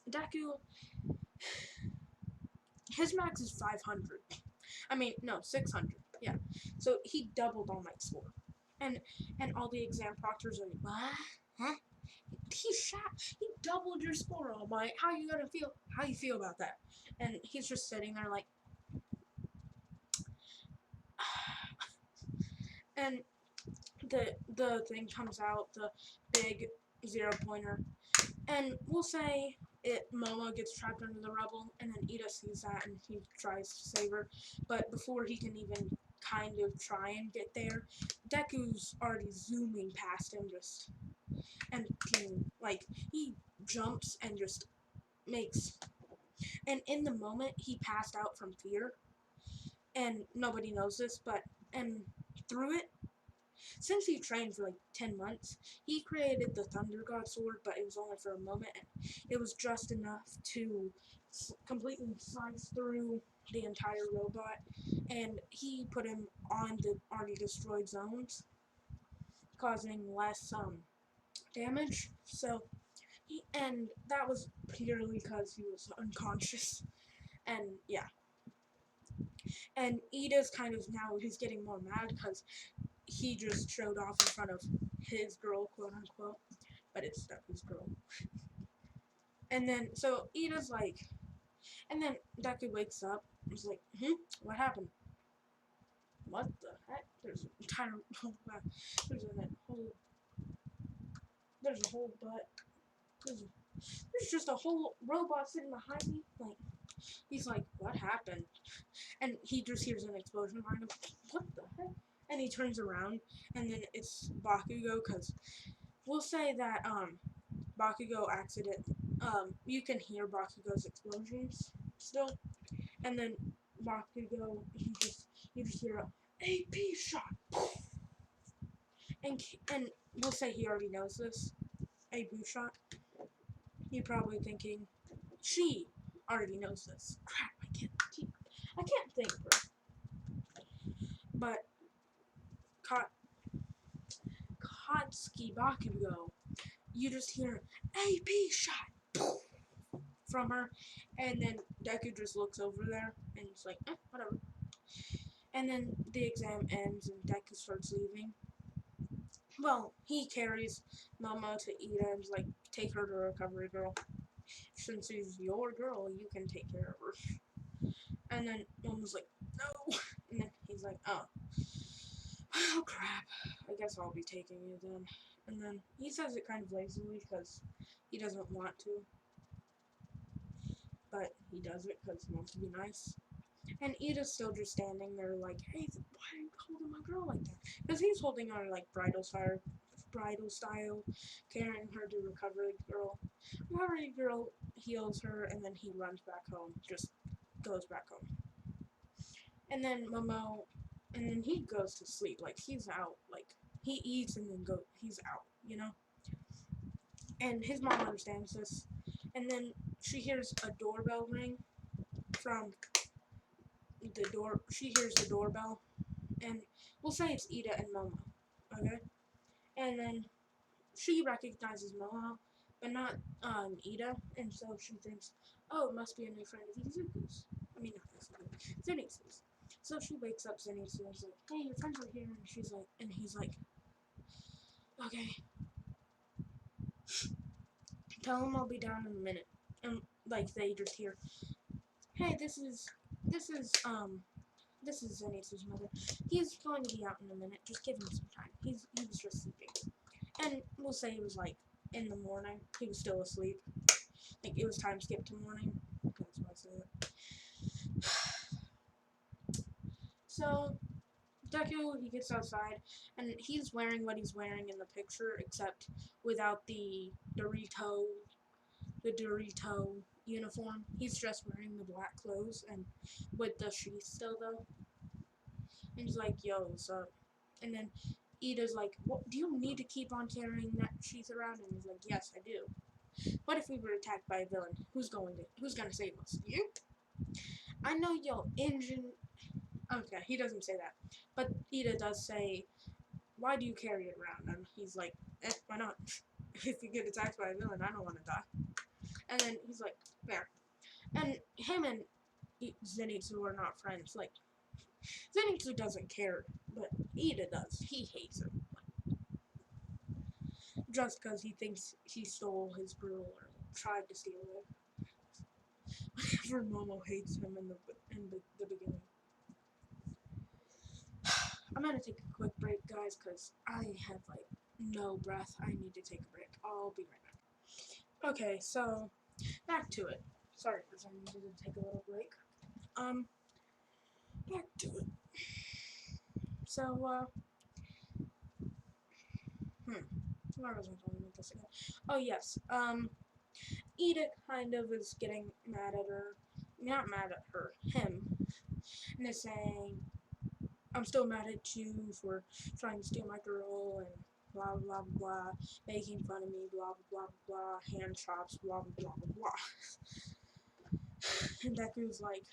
Speaker 1: Deku, his max is 500. I mean, no, 600. Yeah. So he doubled All Might's score. And all the exam proctors are like, what? Huh? He doubled your score, All Might. How you gonna feel? How you feel about that? And he's just sitting there like, and the thing comes out, the big 0-pointer, and we'll say Momo gets trapped under the rubble, and then Ida sees that and he tries to save her, but before he can even kind of try and get there, Deku's already zooming past him, and like he jumps and just makes, and in the moment he passed out from fear, and nobody knows this, and through it, since he trained for like 10 months, he created the Thunder God Sword, but it was only for a moment, and it was just enough to completely slice through the entire robot, and he put him on the already destroyed zones, causing less damage. So, and that was purely because he was unconscious, and yeah. And Ida's kind of now, he's getting more mad because he just showed off in front of his girl, quote unquote, but it's Deku's girl. And then, so Ida's like, and then Deku wakes up, he's like, what happened? What the heck? There's an entire, there's a whole butt, there's just a whole robot sitting behind me, like, he's like, what happened? And he just hears an explosion behind him, what the heck? And he turns around, and then it's Bakugo, because we'll say that, Bakugo you can hear Bakugo's explosions still, and then Bakugo, you just hear a AP shot, and we'll say he already knows this, AP shot. You're probably thinking, she already knows this. Crap, I can't think, bro. But Katsuki Bakugo, you just hear AP shot from her, and then Deku just looks over there and it's like, whatever. And then the exam ends and Deku starts leaving. Well, he carries Momo to Ida and is like, take her to recovery, girl. Since she's your girl, you can take care of her. And then Momo's like, no. And then he's like, oh crap. I guess I'll be taking you then. And then he says it kind of lazily because he doesn't want to. But he does it because he wants to be nice. And Ida's still just standing there like, hey, why are you holding my girl like that? Because he's holding her like bridal style, carrying her to recovery girl. Recovery girl heals her, and then he runs back home, just goes back home. And then Momo, and then he goes to sleep, like he's out, like he eats and then he's out, you know? And his mom understands this. And then she hears a doorbell ring from she hears the doorbell, and we'll say it's Ida and Momo, okay? And then she recognizes Momo, but not Ida, and so she thinks, oh, it must be a new friend of Izuku's. I mean, not Izuku, Zenitsu's. So she wakes up Zenitsu and is like, hey, your friends are here, and he's like, okay, tell him I'll be down in a minute. And like they just hear, hey, this is Zenitsu's mother. He's going to be out in a minute. Just give him some time. He was just sleeping. And we'll say it was like in the morning. He was still asleep. Like it was time skip to morning. That's why I say that. So Deku, he gets outside and he's wearing what he's wearing in the picture, except without the Dorito uniform. He's just wearing the black clothes and with the sheath still though. And he's like, yo, what's up? And then Ida's like, what, do you need to keep on carrying that sheath around? And he's like, yes, I do. What if we were attacked by a villain? Who's gonna save us? You? I know your engine. Okay, he doesn't say that, but Ida does say, why do you carry it around? And he's like, why not? If you get attacked by a villain, I don't want to die. And then he's like, there. And him and Zenitsu are not friends. Like, Zenitsu doesn't care, but Ida does. He hates him. Just because he thinks he stole his brew or tried to steal it. Whenever Momo hates him in the beginning. I'm gonna take a quick break, guys, because I have, like, no breath. I need to take a break. I'll be right back. Okay, so, back to it. Sorry, because I needed to take a little break. Back to it. So, where was I talking about this again? Oh, yes, Ida kind of is getting mad at her. Not mad at her, him. And is saying, I'm still mad at you for trying to steal my girl and blah blah blah, making fun of me, blah blah blah, hand chops, blah blah blah blah. And Deku's like,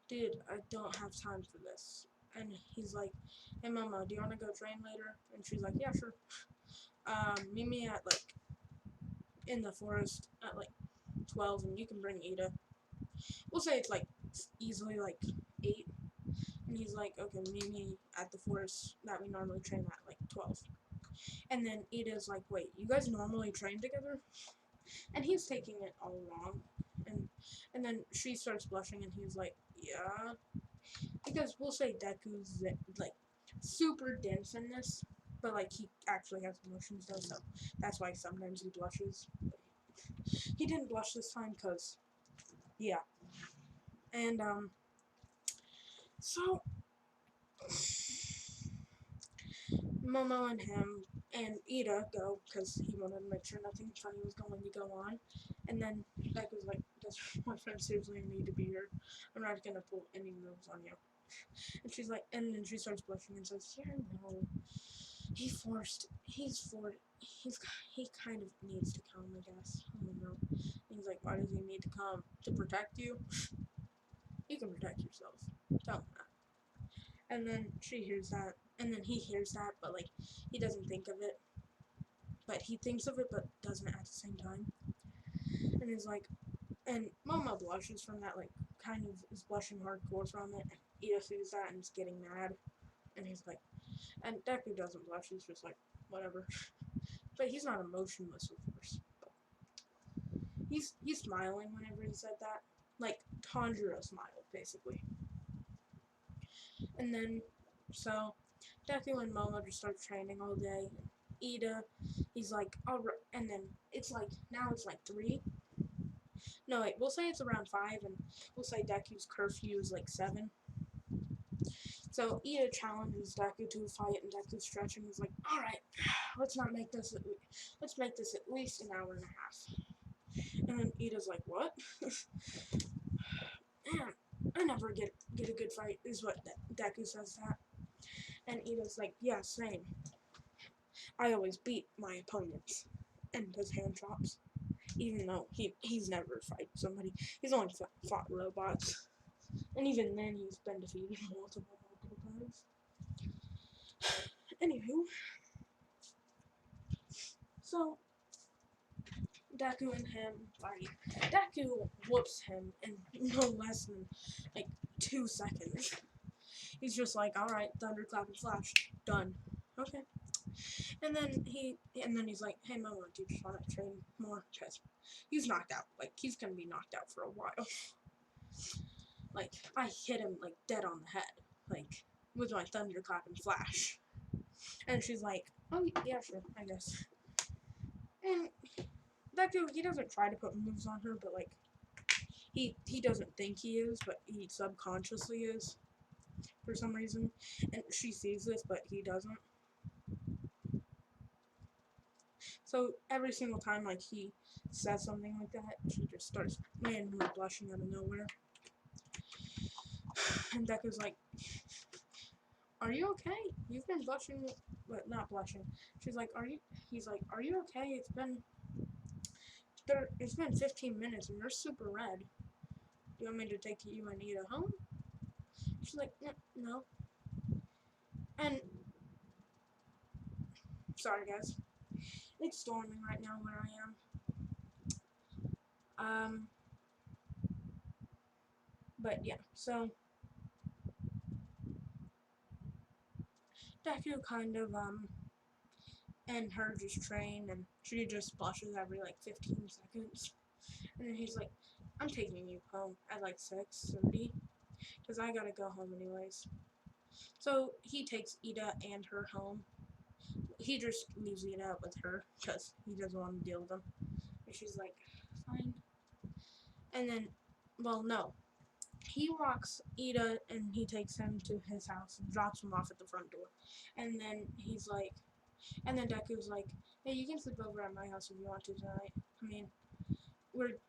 Speaker 1: dude, I don't have time for this. And he's like, hey Mama, do you want to go train later? And she's like, yeah, sure. Meet me at like in the forest at like 12, and you can bring Ida. We'll say it's like easily like 8. And he's like, okay, meet me at the forest that we normally train at, like 12. And then Ida's like, wait, you guys normally train together? And he's taking it all wrong. And then she starts blushing, and he's like, yeah. Because we'll say Deku's, like, super dense in this, but, like, he actually has emotions, though, so that's why sometimes he blushes. He didn't blush this time, because, yeah. And, so Momo and him and Ida go because he wanted to make sure nothing funny was going to go on. And then Becca's like, does my friend seriously need to be here? I'm not going to pull any moves on you. And she's like, and then she starts blushing and says, yeah, no. He kind of needs to come, I guess. I don't know. And he's like, why does he need to come? To protect you? You can protect yourself. Tell him that. And then she hears that, and then he hears that, but, like, he doesn't think of it. But he thinks of it, but doesn't at the same time. And he's like, and Momo blushes from that, like, kind of is blushing hardcore from it. And Ida sees that and is getting mad. And he's like, and Deku doesn't blush, he's just like, whatever. But he's not emotionless, of course. But he's smiling whenever he said that. Like, Tanjiro smiled, basically. And then, so, Deku and Momo just start training all day. Ida, he's like, alright, and then it's like, now it's like 3. No, wait, we'll say it's around 5, and we'll say Deku's curfew is like 7. So Ida challenges Deku to a fight, and Deku's stretching. He's like, alright, let's make this at least an hour and a half. And then Ida's like, what? Man, I never get a good fight, is what Deku says that. And Ida's like, yeah, same. I always beat my opponents. And does hand chops. Even though he's never fight somebody. He's only fought robots. And even then, he's been defeated multiple times. Anywho, so Deku and him fight. Deku whoops him in no less than like 2 seconds. He's just like, all right, thunderclap and flash, done. Okay. And then he's like, hey Momo, do you just want to train more? Because he's knocked out. Like, he's gonna be knocked out for a while. Like, I hit him like dead on the head, like with my thunderclap and flash. And she's like, oh yeah, sure, I guess. And Deku, he doesn't try to put moves on her, but like he doesn't think he is, but he subconsciously is for some reason. And she sees this, but he doesn't. So every single time like he says something like that, she just starts randomly blushing out of nowhere. And Deku's like, are you okay? You've been blushing, but not blushing. She's like, he's like, are you okay? It's been 15 minutes and you're super red. Do you want me to take you and Ida home? She's like, no. And sorry guys, it's storming right now where I am. But yeah, so Deku kind of and her just train, and she just blushes every like 15 seconds. And then he's like, I'm taking you home at like 6:30 because I gotta go home anyways. So he takes Ida and her home. He just leaves Ida out with her because he doesn't want to deal with them. And she's like, fine. And then, well, no. He walks Ida and he takes him to his house and drops him off at the front door. And then he's like, and then Deku's like, hey, you can sleep over at my house if you want to tonight. I mean,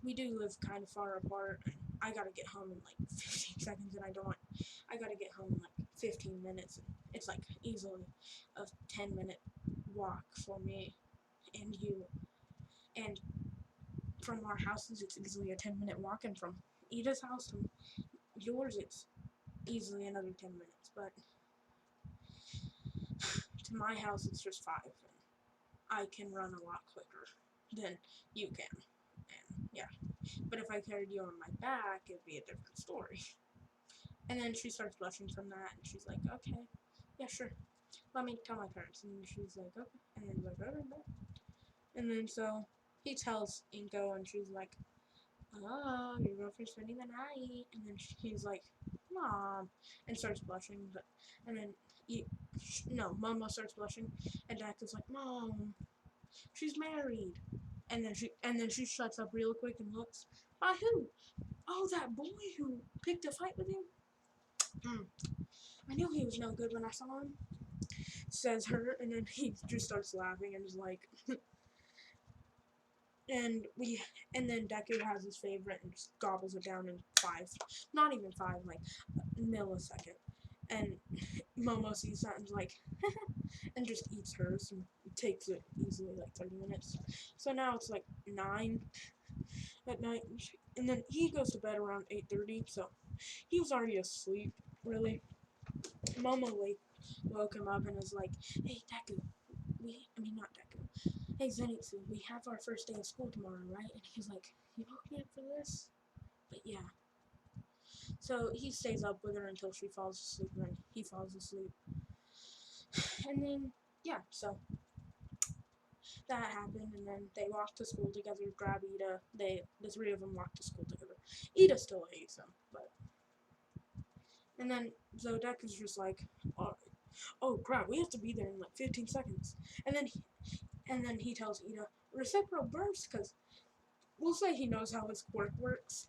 Speaker 1: we do live kind of far apart. And I gotta get home in like 15 seconds, and I gotta get home in like 15 minutes. And it's like easily a 10-minute walk for me and you. And from our houses, it's easily a 10-minute walk, and from Ida's house to yours, it's easily another 10 minutes. But to my house, it's just 5. And I can run a lot quicker than you can. And yeah. But if I carried you on my back, it'd be a different story. And then she starts blushing from that, and she's like, okay, yeah, sure. Let me tell my parents. And she's like, okay. And then he's like, okay, bye. And then so he tells Inko, and she's like, oh, your girlfriend's spending the night. And then he's like, Mom, and starts blushing. And then Momo starts blushing, and Deku's like, Mom, she's married. And then she shuts up real quick and looks. By who? Oh, that boy who picked a fight with him. I knew he was no good when I saw him. Says her, and then he just starts laughing and is like, and then Deku has his favorite and just gobbles it down in 5, not even 5, like a millisecond. And Momo sees that and's like, and just eats hers and takes it easily like 30 minutes. So now it's like 9 at night, and then he goes to bed around 8:30. So he was already asleep, really. Momo woke him up and was like, hey Deku, not Deku. Hey Zenitsu, we have our first day of school tomorrow, right? And he's like, you woke me up for this? But yeah. So he stays up with her until she falls asleep, and then he falls asleep. And then, yeah, so that happened, and then they walk to school together, grab Ida. The 3 of them walk to school together. Ida still hates him, but... And then Zodek is just like, oh crap, we have to be there in like 15 seconds. And then he tells Ida, reciprocal burst, because we'll say he knows how his quirk works,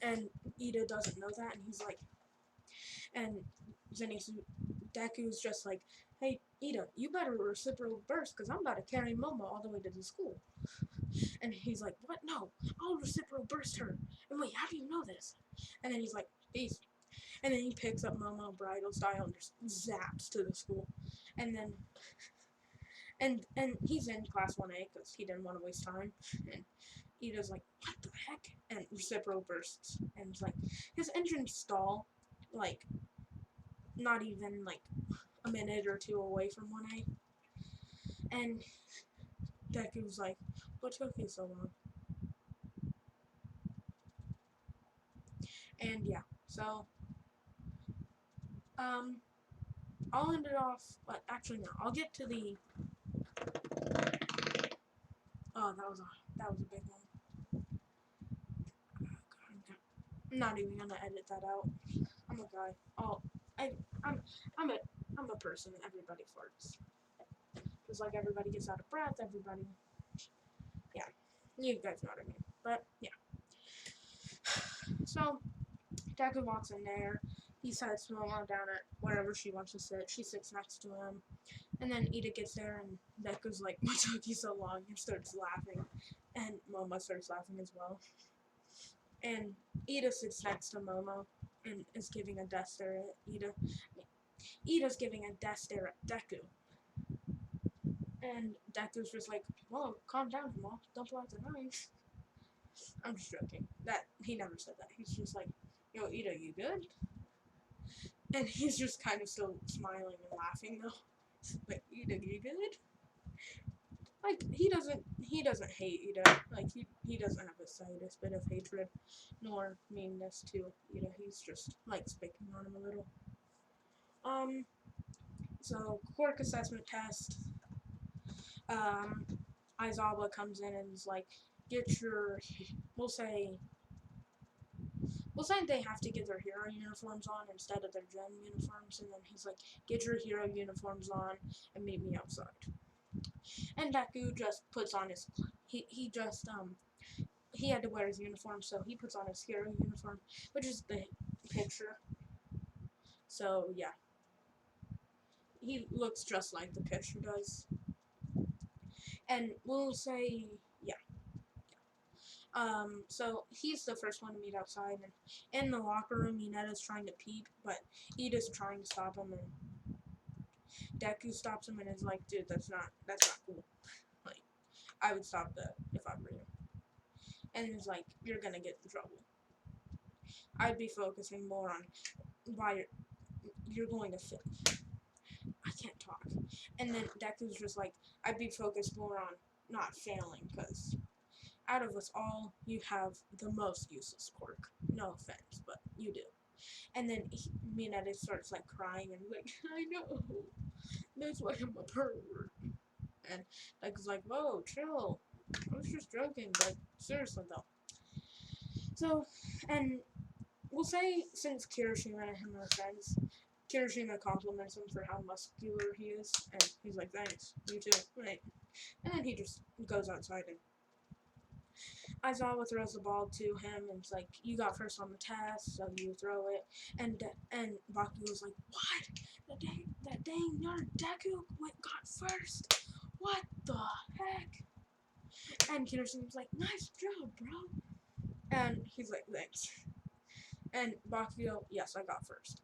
Speaker 1: and Ida doesn't know that, and he's like, and Deku's just like, hey Ida, you better reciprocal burst, because I'm about to carry Momo all the way to the school. And he's like, what? No, I'll reciprocal burst her. And wait, how do you know this? And then he's like, peace. And then he picks up Momo bridal style and just zaps to the school. And And he's in class 1A because he didn't want to waste time. And Ida's like, what the heck? And Recipro bursts. And it's like, his engine stall, like, not even, like, a minute or two away from 1A. And Deku's like, what took you so long? And yeah, so, I'll end it off, but actually no, I'll get to the, oh, that was a big one. I'm not even gonna edit that out. I'm a guy. Oh, I'm, I'm a, I'm a person. Everybody farts. Just like everybody gets out of breath. Everybody, yeah, you guys know what I mean. But yeah. So Deku walks in there. He sets Momo down at wherever she wants to sit. She sits next to him. And then Ida gets there, and Deku's like, what took you so long? And starts laughing. And Momo starts laughing as well. And Ida sits next to Momo and is giving a death stare at Ida. Ida's giving a death stare at Deku. And Deku's just like, whoa, calm down, Momo. Don't blow out the lines. I'm just joking. That he never said that. He's just like, yo, Ida, you good? And he's just kind of still smiling and laughing though. Like, Ida, you good? Like, he doesn't hate Ida. Like, he doesn't have the slightest bit of hatred nor meanness to Ida. He's just like picking on him a little. So quirk assessment test. Aizawa comes in and is like, get your, we'll say they have to get their hero uniforms on instead of their gen uniforms, and then he's like, get your hero uniforms on and meet me outside. And Deku just puts on his, he had to wear his uniform, so he puts on his hero uniform, which is the picture. So yeah, he looks just like the picture does. And we'll say, yeah. So he's the first one to meet outside, and in the locker room, Mineta's trying to peep, but Ida's trying to stop him, and Deku stops him and is like, dude, that's not cool. Like, I would stop that if I were you. And he's like, you're gonna get in trouble. I'd be focusing more on why you're going to fit. I can't talk. And then Deku's just like, I'd be focused more on not failing, because out of us all, you have the most useless quirk. No offense, but you do. And then Mineta starts like crying and like, I know. That's why I'm a pervert. And Deku's like, whoa, chill. I was just joking, but seriously though. So, and we'll say since Kirishima and him are friends, Kirishima compliments him for how muscular he is, and he's like, thanks, you too, right? And then he just goes outside, and Aizawa throws the ball to him, and it's like, you got first on the test, so you throw it, and Bakugo's like, what? That dang nerd Deku got first? What the heck? And Kirishima's like, nice job, bro. And he's like, thanks. And Bakugo, yes, I got first.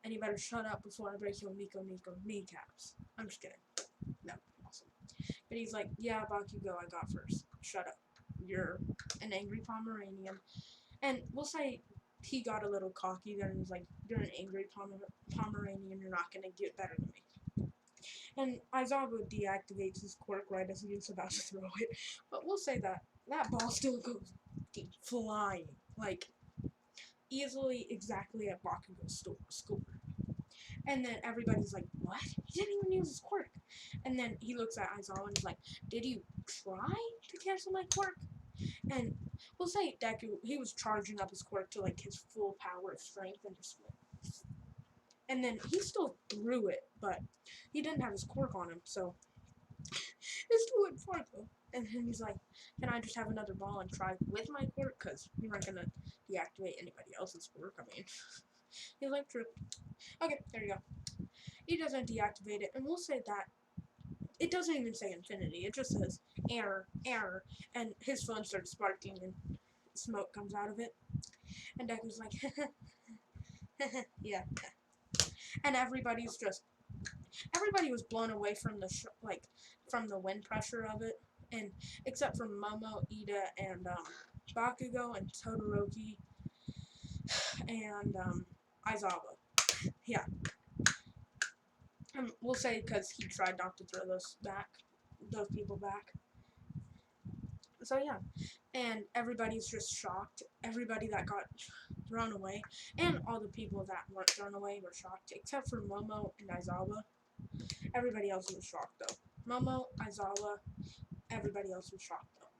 Speaker 1: And you better shut up before I break your Miko kneecaps. I'm just kidding. No, awesome. But he's like, yeah, Bakugo, I got first. Shut up. You're an angry Pomeranian. And we'll say he got a little cocky there and he's like, you're an angry Pomeranian, you're not going to get better than me. And Aizawa deactivates his quirk right as he was about to throw it. But we'll say that ball still goes flying. Like, easily exactly at Bakugo's score. And then everybody's like, what? He didn't even use his quirk. And then he looks at Aizawa and is like, did you try to cancel my quirk? And we'll say Deku, he was charging up his quirk to like his full power of strength and just went. And then he still threw it, but he didn't have his quirk on him, so it still went far though. And then he's like, can I just have another ball and try with my quirk? Because we weren't going to deactivate anybody else's quirk, I mean. He's like, true. Okay, there you go. He doesn't deactivate it, and we'll say that it doesn't even say infinity. It just says error, error, and his phone starts sparking and smoke comes out of it. And Deku's like, yeah. And everybody's just everybody was blown away from the from the wind pressure of it, and except for Momo, Ida, and Bakugo and Todoroki and Aizawa. Yeah, we'll say because he tried not to throw those people back. So yeah, and everybody's just shocked. Everybody that got thrown away, and all the people that weren't thrown away were shocked, except for Momo and Aizawa. Everybody else was shocked though. Momo, Aizawa, everybody else was shocked though.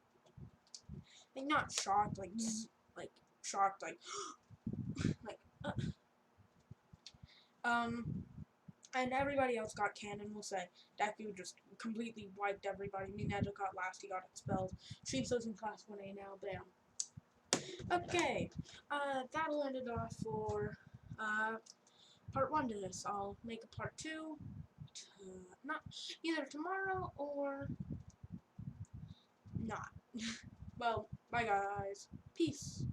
Speaker 1: Like not shocked, like shocked, like like and everybody else got cannon. We'll say Deku just completely wiped everybody. Minato got last. He got expelled. Shinso's in class 1A now. Bam. Okay, that'll end it off for part 1 to this. I'll make a part 2, not either tomorrow or not. Well, bye guys. Peace.